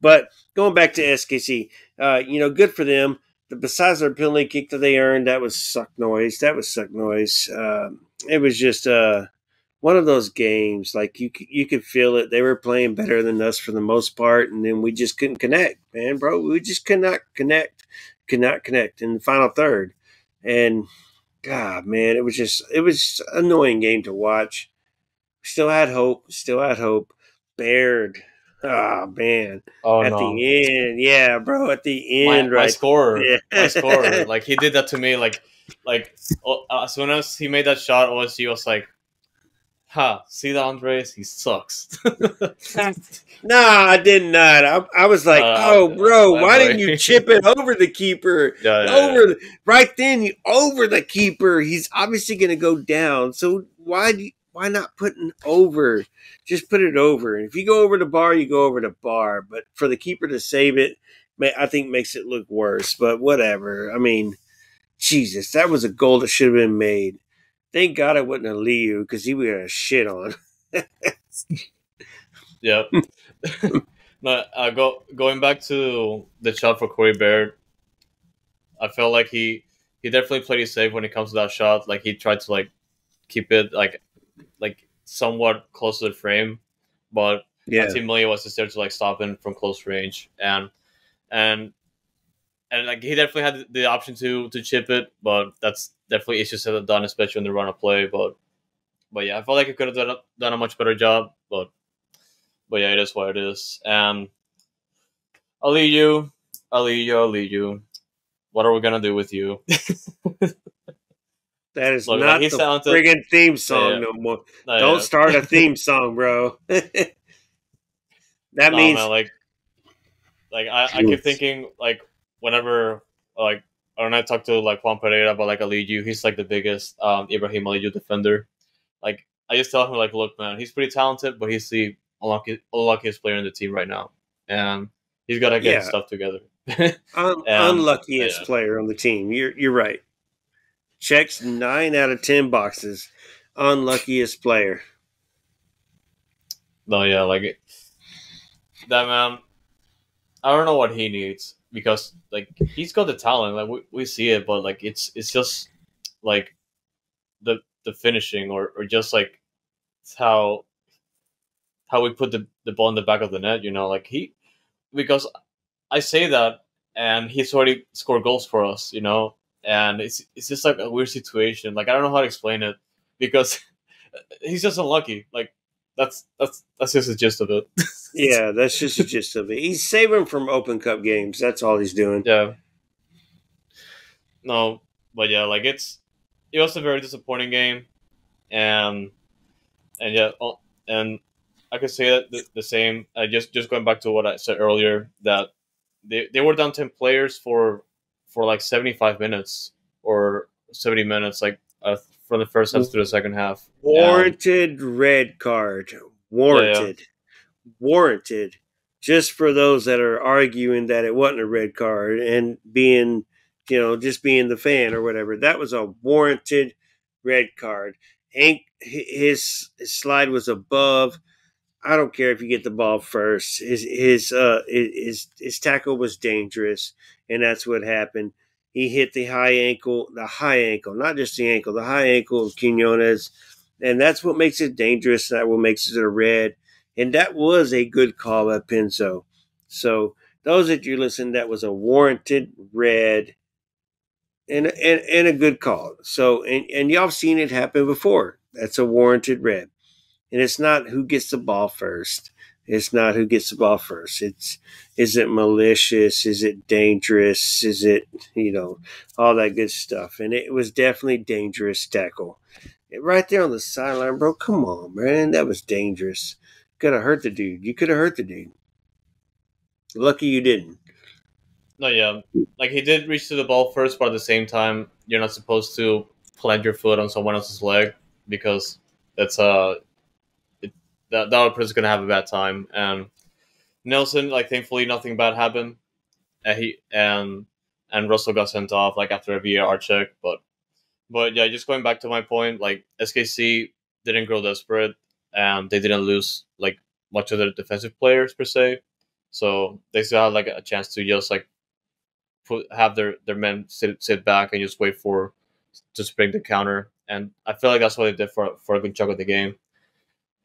But going back to SKC, good for them. besides their penalty kick that they earned, that was suck noise. It was just one of those games. Like you could feel it. They were playing better than us for the most part, and then we just couldn't connect, man, bro. We just could not connect in the final third. And God, man, it was an annoying game to watch. Still had hope. Baird. Oh man. Oh At no, the end. Yeah, bro, at the my end, my right? scorer, my scorer, Yeah. like he did that to me. Like as soon as he made that shot, OSG was like, "Ha, see that Andres? He sucks." No, I did not. I was like, oh, bro, why didn't you boy. chip it over the keeper? Yeah. Right then, you over the keeper. He's obviously going to go down. So why not put an over? Just put it over. And if you go over the bar, you go over the bar. But for the keeper to save it, I think makes it look worse. But whatever. I mean, Jesus, that was a goal that should have been made. Thank God it wasn't a Liu because he would have shit on. Yep. But going back to the shot for Corey Baird, I felt like he definitely played it safe when it comes to that shot. Like he tried to like keep it like somewhat close to the frame, but Yeah. Team Millie was just there to like stop him from close range, and like he definitely had the option to chip it, but that's definitely easier said than done, especially on the run of play. But yeah, I felt like he could have done a much better job, but yeah, it is what it is. And I'll leave you. I'll leave you. What are we gonna do with you? That is Look, like not he's the talented. friggin' theme song Yeah, no more. Don't yeah. start a theme song, bro. That No man, means like I keep thinking like whenever like when I talk to like Juan Pereira about like Aliyu, he's like the biggest Ibrahim Aliyu defender. Like I just tell him like, look man, he's pretty talented, but he's the unluckiest player in the team right now, and he's got to get his yeah, stuff together. unluckiest Yeah, player on the team. You're right. Checks 9 out of 10 boxes. Unluckiest player. no, yeah, like that man. I don't know what he needs because like he's got the talent, like we see it, but like it's just like the finishing or just like how we put the ball in the back of the net. You know, like because I say that and he's already scored goals for us. You know, and it's just like a weird situation. Like I don't know how to explain it because he's just unlucky. Like that's just the gist of it. Yeah, that's just the gist of it. He's saving from Open Cup games. That's all he's doing. Yeah. No, but yeah, like it was a very disappointing game, and yeah, and I could say that the same. Just going back to what I said earlier, that they were down 10 players for like 75 minutes or 70 minutes, like from the first half to the second half, and Warranted red card. yeah, Warranted. Just for those that are arguing that it wasn't a red card and being, just being the fan or whatever. That was a warranted red card. Hank, his slide was above. I don't care if you get the ball first. His tackle was dangerous, and that's what happened. He hit the high ankle, not just the ankle, the high ankle of Quinones, and that's what makes it dangerous. That what makes it a red, and that was a good call by Pinzo. So those that you listen, that was a warranted red and a good call. So and y'all have seen it happen before. That's a warranted red. And it's not who gets the ball first. It's not who gets the ball first. It's is it malicious? Is it dangerous? Is it, all that good stuff. And it was definitely dangerous tackle. Right there on the sideline, bro. Come on, man. That was dangerous. Could have hurt the dude. You could have hurt the dude. Lucky you didn't. no, yeah, like he did reach to the ball first, but at the same time, you're not supposed to plant your foot on someone else's leg because that's it, that other person's gonna have a bad time. And Nelson, like thankfully, nothing bad happened. He and Russell got sent off like after a VAR check, but yeah, just going back to my point, like SKC didn't grow desperate, and they didn't lose like much of their defensive players per se, so they still had like a chance to just like have their men sit back and just wait for to spring the counter. And I feel like that's what they did for a good chunk of the game.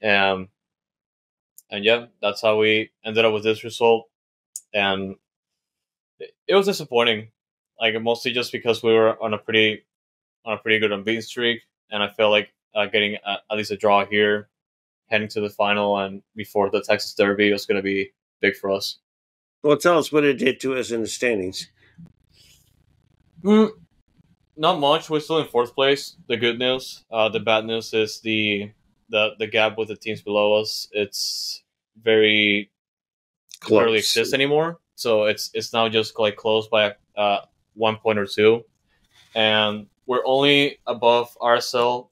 Um, and yeah, that's how we ended up with this result. And it was disappointing, like mostly just because we were on a pretty good unbeaten streak, and I feel like getting at least a draw here, heading to the final, and before the Texas Derby was going to be big for us. Well, tell us what it did to us in the standings. Mm, not much. We're still in fourth place. The good news. The bad news is the gap with the teams below us. It's very it barely Close. exists anymore. So it's now just like close by 1 point or two, and we're only above RSL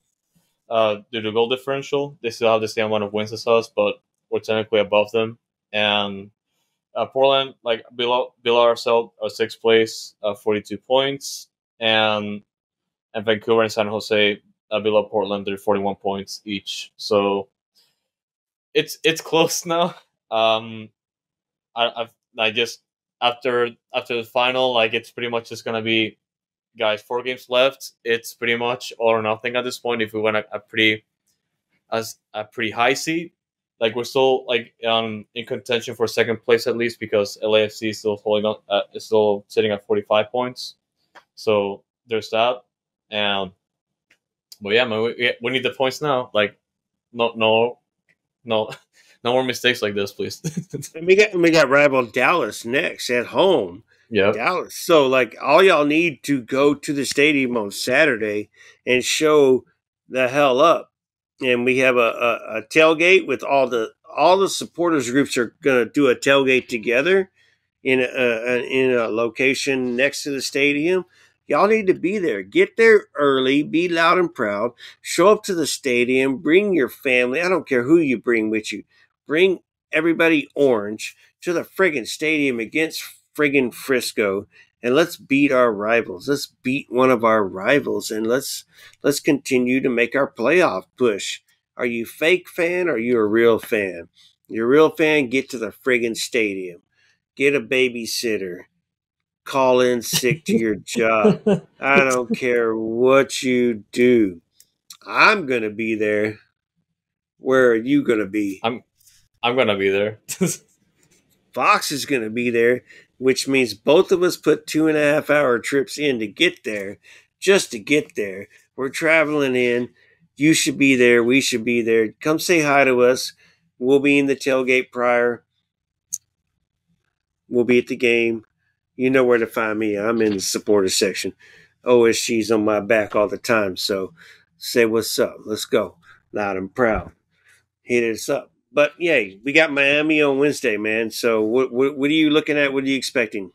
due to goal differential. They still have the same amount of wins as us, but we're technically above them. And Portland, like below ourselves, are sixth place, 42 points, and Vancouver and San Jose below Portland, they're 41 points each. So it's close now. I just after the final, like it's pretty much just gonna be guys 4 games left. It's pretty much all or nothing at this point. If we win a pretty high seed, like we're still like in contention for second place at least because LAFC is still holding on, is still sitting at 45 points. So there's that. And but yeah, man, we need the points now. Like no no no more mistakes like this, please. And we got rival Dallas next at home. Yep. Dallas. So like all y'all need to go to the stadium on Saturday and show the hell up. And we have a tailgate with all the supporters groups are gonna do a tailgate together in a location next to the stadium. Y'all need to be there. Get there early. Be loud and proud. Show up to the stadium. Bring your family. I don't care who you bring with you. Bring everybody orange to the friggin' stadium against friggin' Frisco, and let's beat our rivals. Let's beat one of our rivals, and let's continue to make our playoff push. Are you fake fan or are you a real fan? You're a real fan, get to the friggin' stadium. Get a babysitter. Call in sick to your job. I don't care what you do. I'm going to be there. Where are you going to be? I'm gonna be there. Fox is going to be there, which means both of us put 2.5 hour trips in to get there, just to get there. We're traveling in. You should be there. We should be there. Come say hi to us. We'll be in the tailgate prior. We'll be at the game. You know where to find me. I'm in the supporter section. OSG's on my back all the time. So say what's up. Let's go. Loud and proud. Hit us up. But yeah, we got Miami on Wednesday, man. So what are you looking at? What are you expecting?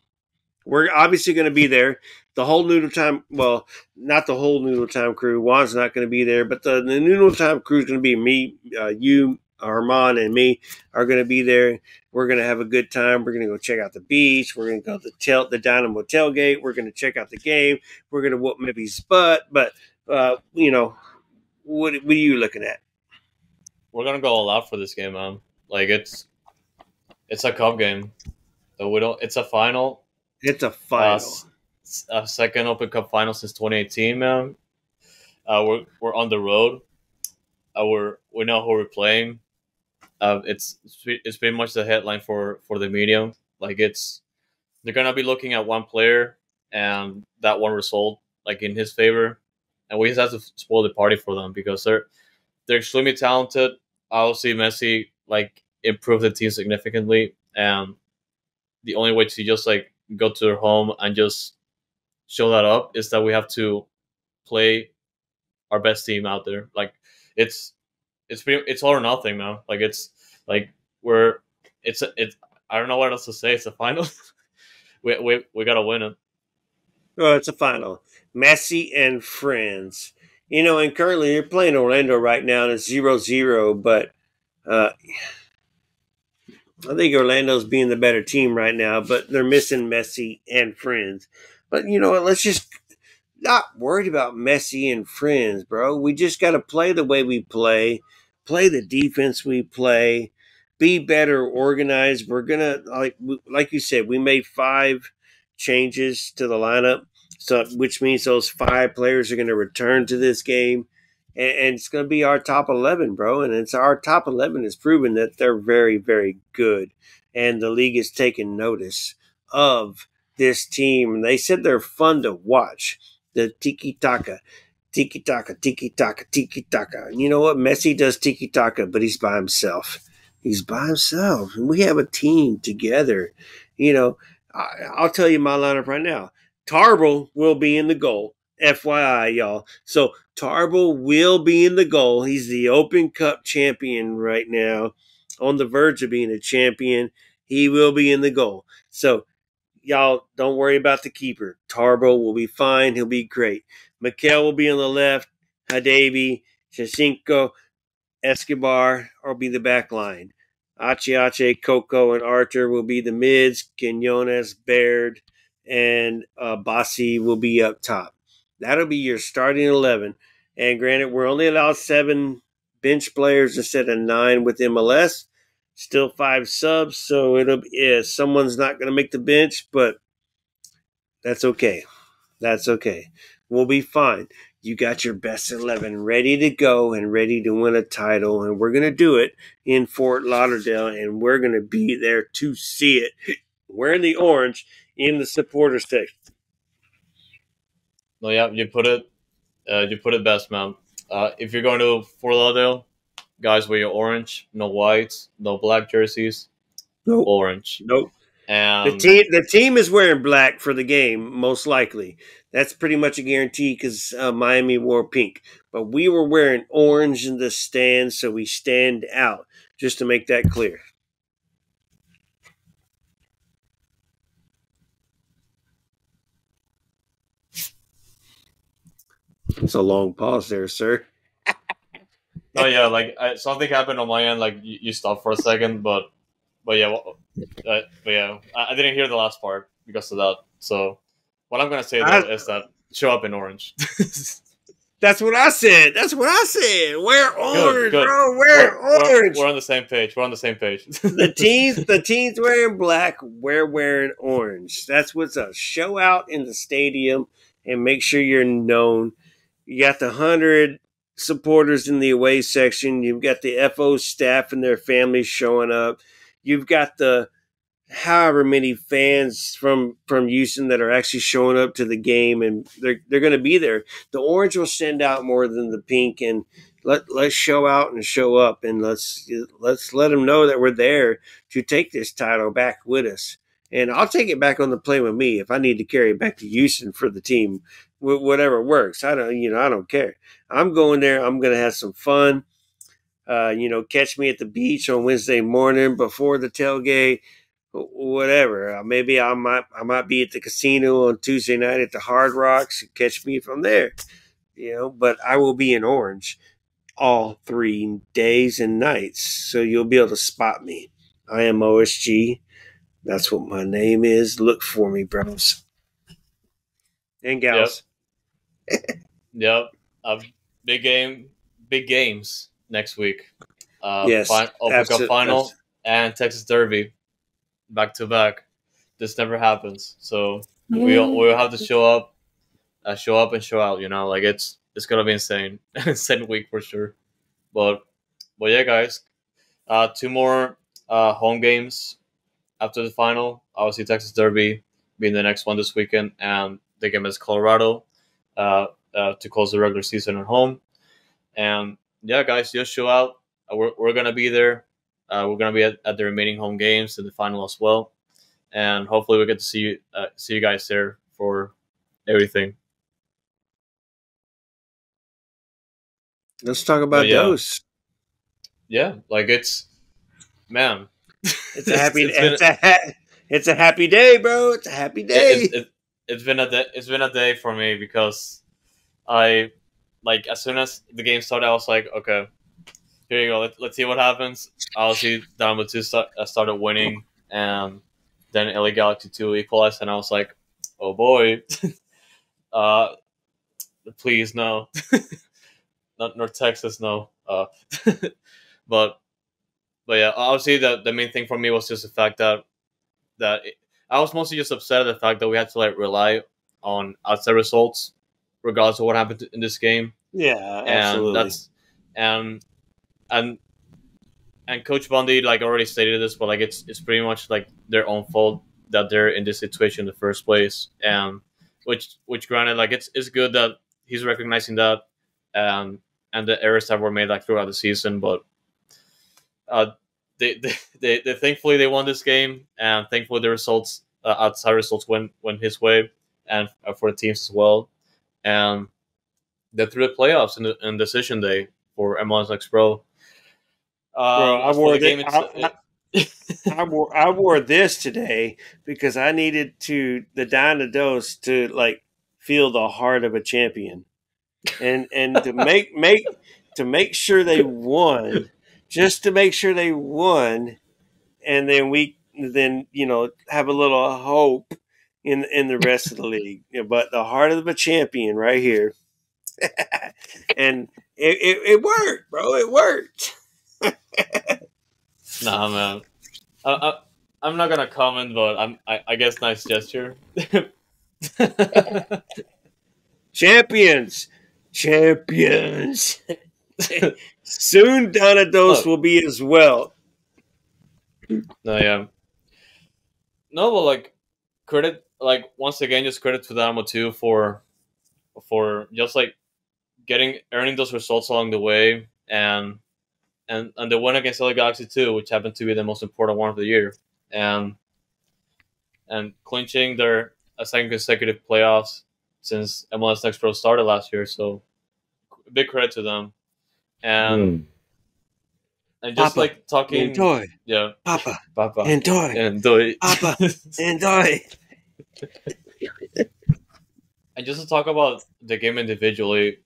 We're obviously going to be there. The whole Noodle Time, well, not the whole Noodle Time crew. Juan's not going to be there, but the Noodle Time crew is going to be me, you, Armand, and me are going to be there. We're going to have a good time. We're going to go check out the beach. We're going to go to the Dynamo tailgate. We're going to check out the game. We're going to whoop Mippy's butt. But, what are you looking at? We're gonna go all out for this game, man. Like it's a cup game. So we don't. It's a final. It's a final. A second Open Cup final since 2018, man. We're on the road. We know who we're playing. It's pretty much the headline for the media. Like they're gonna be looking at one player and that one result like in his favor, and we just have to spoil the party for them because they're extremely talented. Obviously, Messi like improved the team significantly, and the only way to just like go to their home and just show that up is that we have to play our best team out there. Like it's it's all or nothing now. Like it's like it's I don't know what else to say. It's a final. We gotta win it. Oh, it's a final. Messi and friends. And currently you're playing Orlando right now, and it's 0-0, but I think Orlando's being the better team right now, but they're missing Messi and friends. But you know what? Let's just not worried about Messi and friends, bro. We just got to play the way we play the defense we play, be better organized. We're gonna like you said, we made 5 changes to the lineup, so which means those 5 players are going to return to this game, and it's going to be our top 11, bro. And it's our top 11 has proven that they're very, very good, and the league is taking notice of this team. And they said they're fun to watch. The tiki taka. Tiki taka, tiki taka, tiki taka. You know what? Messi does tiki taka, but he's by himself. He's by himself. And we have a team together. You know, I'll tell you my lineup right now. Tarble will be in the goal. FYI, y'all. So Tarble will be in the goal. He's the Open Cup champion right now, on the verge of being a champion. He will be in the goal. So y'all don't worry about the keeper. Tarbo will be fine. He'll be great. Mikel will be on the left. Hadavi, Shashinko, Escobar will be the back line. Ache, Coco, and Archer will be the mids. Quinones, Baird, and Bassi will be up top. That'll be your starting 11. And granted, we're only allowed 7 bench players instead of 9 with MLS. Still 5 subs, so someone's not going to make the bench, but that's okay. That's okay. We'll be fine. You got your best 11 ready to go and ready to win a title, and we're going to do it in Fort Lauderdale, and we're going to be there to see it. Wearing the orange in the supporter section. No, yeah, you put it best, man. If you're going to Fort Lauderdale, guys, wear your orange, no whites, no black jerseys, Nope. orange. Nope. And the team is wearing black for the game, most likely. That's pretty much a guarantee because Miami wore pink. But we were wearing orange in the stands, so we stand out, just to make that clear. It's a long pause there, sir. oh yeah, like something happened on my end. Like you stopped for a second, but yeah, I didn't hear the last part because of that. So what I'm gonna say though is that show up in orange. That's what I said. Wear orange, good. bro. Wear orange. We're on the same page. the team's wearing black. We're wearing orange. That's what's up. Show out in the stadium and make sure you're known. You got the 100 supporters in the away section. You've got the FO staff and their families showing up. You've got the however many fans from Houston that are actually showing up to the game, and they're going to be there. The orange will stand out more than the pink, and let's show out and show up, and let's let them know that we're there to take this title back with us. And I'll take it back on the plane with me if I need to carry it back to Houston for the team. Whatever works. I don't care. I'm going there. I'm going to have some fun. Catch me at the beach on Wednesday morning before the tailgate. Whatever. Maybe I might be at the casino on Tuesday night at the Hard Rocks. Catch me from there. But I will be in orange all 3 days and nights, so you'll be able to spot me. I am OSG. That's what my name is. Look for me, bros and gals. Yep. Big games next week. Yes. Open Cup final and Texas Derby. Back to back. This never happens. So we'll have to show up and show out. Like it's gonna be insane. Insane week for sure. But yeah, guys. 2 more home games after the final. Obviously, Texas Derby being the next one this weekend, and the game is Colorado to close the regular season at home. And yeah, guys, just show out. We're gonna be there. We're gonna be at the remaining home games and the final as well, and hopefully we get to see you guys there for everything. Let's talk about those. Yeah, like it's man. It's a happy. It's a happy day, bro. It's a happy day. It's been a day. It's been a day for me because I like as soon as the game started, I was like, okay, here you go. Let's see what happens. Obviously, Dynamo 2 started winning, and then LA Galaxy 2 equalized, and I was like, oh boy, please no, not North Texas, no. But yeah, obviously the main thing for me was just the fact that I was mostly just upset at the fact that we had to like rely on outside results, regardless of what happened in this game, Yeah, and absolutely. that's and and and Coach Bundy like already stated this, but like it's pretty much like their own fault that they're in this situation in the first place, and which granted like it's good that he's recognizing that, um, and the errors that were made like throughout the season, but uh, they thankfully they won this game, and thankfully the results outside results went his way, and for the teams as well, and they're through the playoffs in decision day for MLS Next Pro. Bro, I As for wore the that. game, it's I wore this today because I needed the Dynamo to like feel the heart of a champion, and to make sure they won, just to make sure they won, and then have a little hope in the rest of the league. But the heart of a champion right here, and it worked, bro. It worked. nah, man. I'm not gonna comment, but I guess nice gesture. Champions, champions. Soon Donados Look, will be as well. no, yeah, no, but like credit, like once again, just credit to Dynamo too for just like earning those results along the way, and the win against LA Galaxy too, which happened to be the most important one of the year, and and clinching their a second consecutive playoffs since MLS Next Pro started last year. So big credit to them, and Mm. and just Papa, like talking, enjoy. yeah, Papa, Papa, enjoy. and do it. Papa, enjoy. And just to talk about the game individually,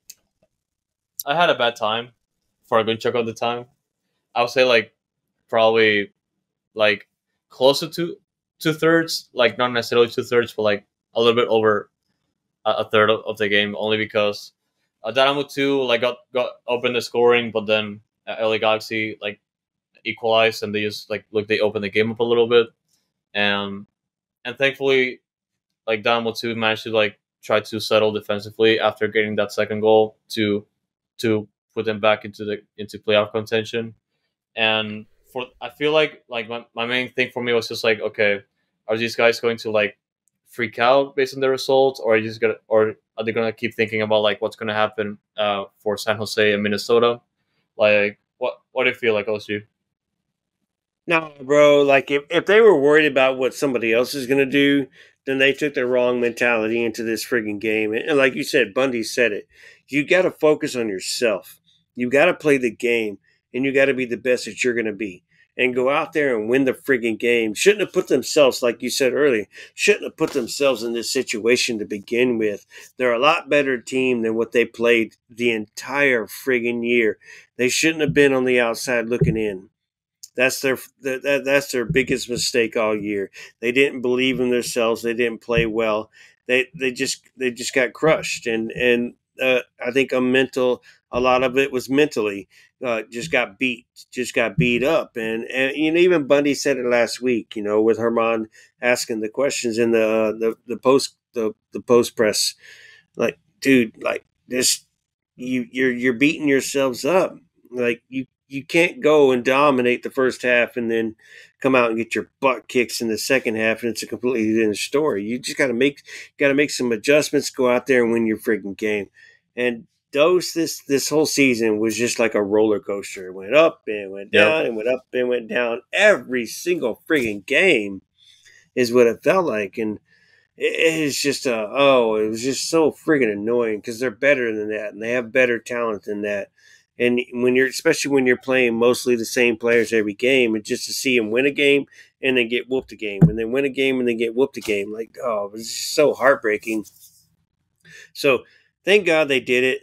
I had a bad time for a good chunk of the time. I would say like probably like closer to 2/3, like not necessarily 2/3, but like a little bit over a third of the game, only because Dynamo 2 like got opened the scoring, but then LA Galaxy like equalized, and they just like look they opened the game up a little bit, and thankfully like Dynamo 2 managed to like try to settle defensively after getting that second goal to put them back into playoff contention. And for I feel like my main thing for me was just like, okay, are these guys going to like freak out based on the results, or are they gonna keep thinking about like what's gonna happen for San Jose and Minnesota? Like what do you feel like, OSU? No, bro. Like if they were worried about what somebody else is going to do, then they took the wrong mentality into this frigging game. And like you said, Bundy said it. You got to focus on yourself. You got to play the game, and you got to be the best that you're going to be. And go out there and win the frigging game. Shouldn't have put themselves, like you said earlier, shouldn't have put themselves in this situation to begin with. They're a lot better team than what they played the entire frigging year. They shouldn't have been on the outside looking in. That's their biggest mistake all year. They didn't believe in themselves. They didn't play well. They just got crushed. And I think a lot of it was mentally. Just got beat up. And even Bundy said it last week. With Herman asking the questions in the post press, like, dude, like this, you're beating yourselves up. Like you can't go and dominate the first half and then come out and get your butt kicks in the second half, and it's a completely different story. You just got to make some adjustments, go out there and win your freaking game. And this whole season was just like a roller coaster. It went up and went Yep. down and went up and went down. Every single freaking game is what it felt like. And it was just so friggin' annoying because they're better than that and they have better talent than that. And especially when you're playing mostly the same players every game, and just to see them win a game and then get whooped a game, and then win a game and then get whooped a game, like, oh, it was just so heartbreaking. So thank God they did it.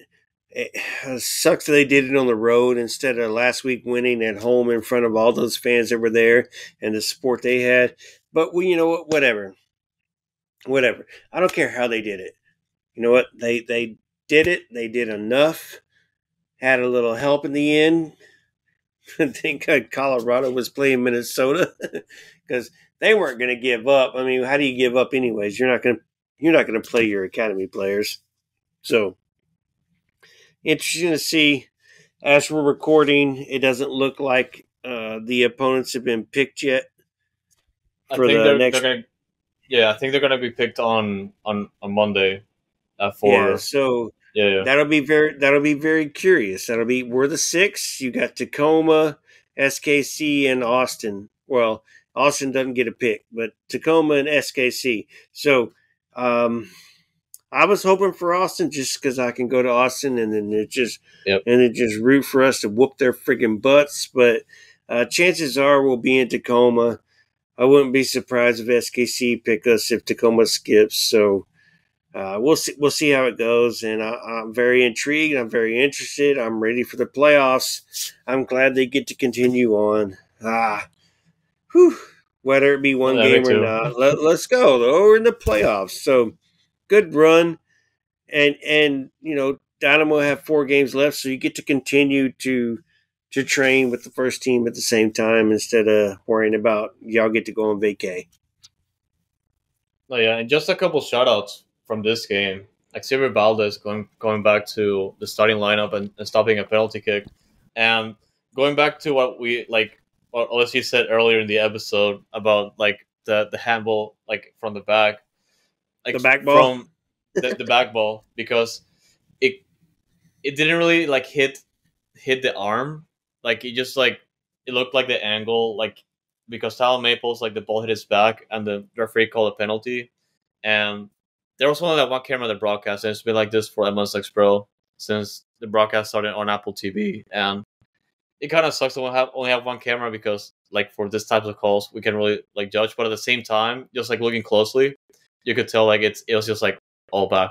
It sucks that they did it on the road instead of last week winning at home in front of all those fans that were there and the support they had. But you know what? Whatever. I don't care how they did it. You know what? They did it. They did enough. Had a little help in the end. I think Colorado was playing Minnesota because they weren't going to give up. I mean, how do you give up anyways? You're not going to play your academy players. So interesting to see. As we're recording, it doesn't look like the opponents have been picked yet I for think the they're next. gonna. Yeah, I think they're gonna be picked on Monday. Yeah, For so yeah, that'll be very curious. That'll be we're the six. You got Tacoma, SKC, and Austin. Well, Austin doesn't get a pick, but Tacoma and SKC. So um, I was hoping for Austin just because I can go to Austin yep. and it just root for us to whoop their freaking butts. But chances are we'll be in Tacoma. I wouldn't be surprised if SKC pick us if Tacoma skips. So we'll see. We'll see how it goes, and I'm very intrigued. I'm very interested. I'm ready for the playoffs. I'm glad they get to continue on. Whew, whether it be one Me game or too. not, let's go. Though we're in the playoffs, so good run. And Dynamo have 4 games left, so you get to continue to train with the first team at the same time instead of worrying about y'all get to go on vacay. Oh yeah, and just a couple shoutouts from this game. Like Xavier Valdez going back to the starting lineup and stopping a penalty kick, and going back to what we like, what OSG said earlier in the episode about like the handball like from the back, The like back ball. from the back ball because it it didn't really like hit the arm, like it just like it looked like the angle like because Tyler Maples like the ball hit his back and the referee called a penalty. And there was only that one camera on the broadcast, and it's been like this for MLS NEXT Pro since the broadcast started on Apple TV. And it kind of sucks to only have one camera because, like, for this types of calls, we can really like judge. But at the same time, just like looking closely, you could tell like it was just like all back.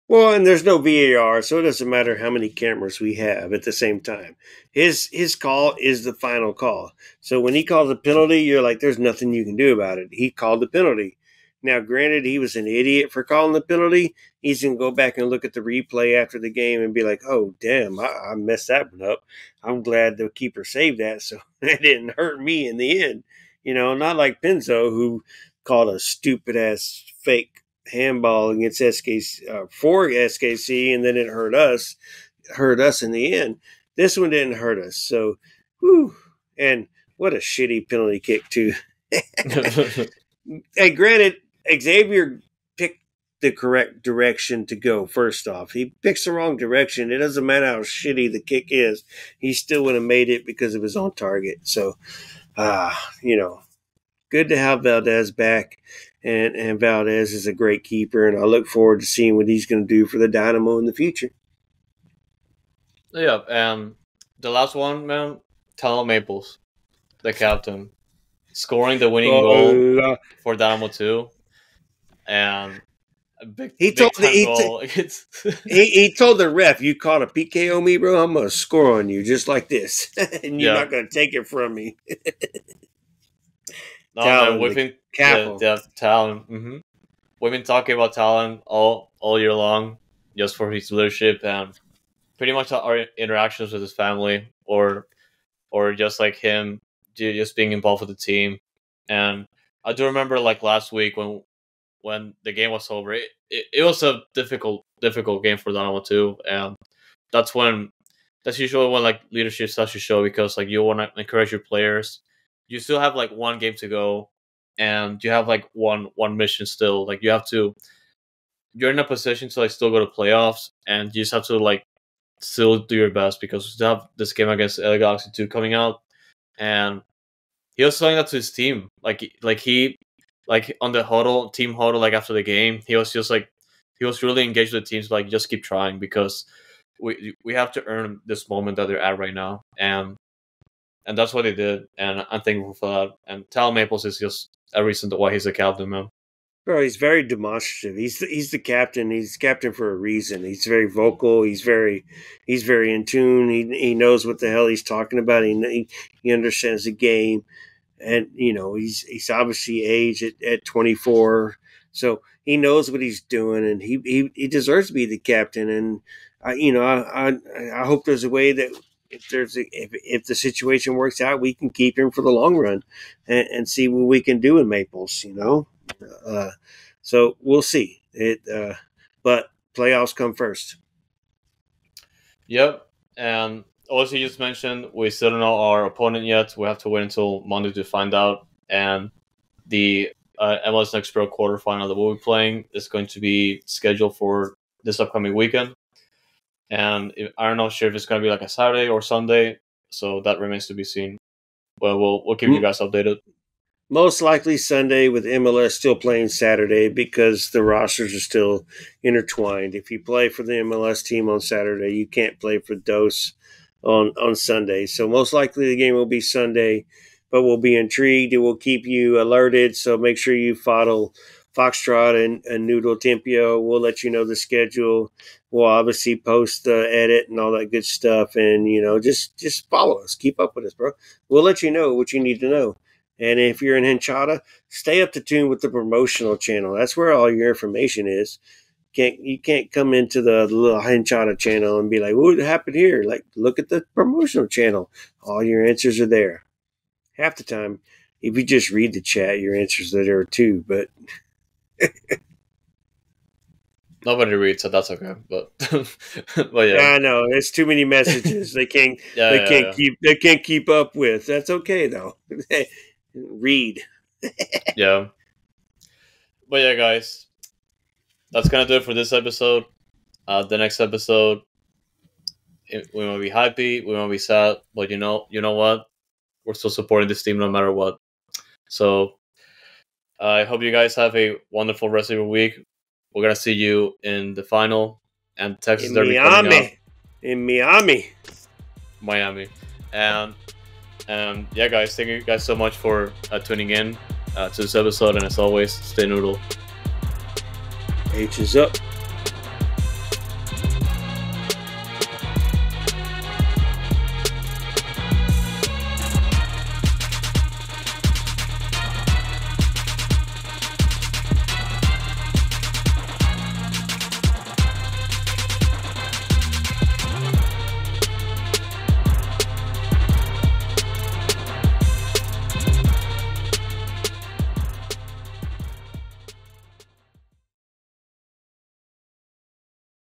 Well, and there's no VAR, so it doesn't matter how many cameras we have at the same time. His call is the final call. So when he calls a penalty, you're like, there's nothing you can do about it. He called the penalty. Now, granted, he was an idiot for calling the penalty. He's going to go back and look at the replay after the game and be like, oh, damn, I messed that one up. I'm glad the keeper saved that, so it didn't hurt me in the end. Not like Penzo, who called a stupid-ass fake handball against SKC for SKC, and then it hurt us in the end. This one didn't hurt us, so whew. And what a shitty penalty kick too. Hey, granted, Xavier picked the correct direction to go. First off, he picks the wrong direction. It doesn't matter how shitty the kick is; he still would have made it because it was on target. So, good to have Valdez back. And Valdez is a great keeper, and I look forward to seeing what he's going to do for the Dynamo in the future. Yeah, and the last one, man, Tyler Maples, the captain, scoring the winning goal for Dynamo 2, and a he big told time goal. It's he told the ref, "You caught a PK on me, bro. I'm gonna score on you just like this, and you're yeah. not gonna take it from me." No, man, Talon, we've the been capo. Talon. We've been talking about Talon all year long, just for his leadership and pretty much our interactions with his family, or just like him just being involved with the team. And I do remember like last week when the game was over, it was a difficult game for Dynamo too, and that's when that's usually when like leadership starts to show because like you want to encourage your players. You still have like one game to go, and you have like one mission still. Like you're in a position to like still go to playoffs, and you just have to like still do your best because we still have this game against LA Galaxy 2 coming out. And he was telling that to his team, he like on the team huddle, like after the game, he was just like he was really engaged with the teams, like just keep trying because we have to earn this moment that they're at right now, and that's what they did, and I'm thankful for that. And Tal Maples is just a reason why he's a captain, man. Bro, he's very demonstrative. He's the captain. He's captain for a reason. He's very vocal. He's very in tune. He knows what the hell he's talking about. He understands the game, and he's obviously aged at 24, so he knows what he's doing, and he deserves to be the captain. And I hope there's a way that if the situation works out, we can keep him for the long run and see what we can do in Maples. So we'll see. But playoffs come first. Yep. And also, you just mentioned we still don't know our opponent yet. We have to wait until Monday to find out. And the MLS Next Pro quarterfinal that we'll be playing is going to be scheduled for this upcoming weekend. And I'm not sure if it's going to be like a Saturday or Sunday, so that remains to be seen. But we'll keep you guys updated. Most likely Sunday, with MLS still playing Saturday because the rosters are still intertwined. If you play for the MLS team on Saturday, you can't play for DOS on Sunday. So most likely the game will be Sunday, but we'll be intrigued. It will keep you alerted, so make sure you follow Foxtrot and Noodle Tempio. We'll let you know the schedule. We'll obviously post the edit and all that good stuff. And, just follow us. Keep up with us, bro. We'll let you know what you need to know. And if you're in Hinchada, stay up to tune with the promotional channel. That's where all your information is. You can't come into the little Hinchada channel and be like, what happened here? Like, look at the promotional channel. All your answers are there. Half the time, if you just read the chat, your answers are there too. But nobody reads, so that's okay. But yeah, I know it's too many messages. They can't. They can't keep up with. That's okay though. Read. Yeah. But yeah, guys, that's gonna do it for this episode. The next episode, we might be happy, we might be sad, but you know what? We're still supporting this team no matter what. So I hope you guys have a wonderful rest of your week. We're gonna see you in the final and Texas Derby coming up. In Miami. And yeah, guys, thank you guys so much for tuning in to this episode. And as always, stay noodle. H is up.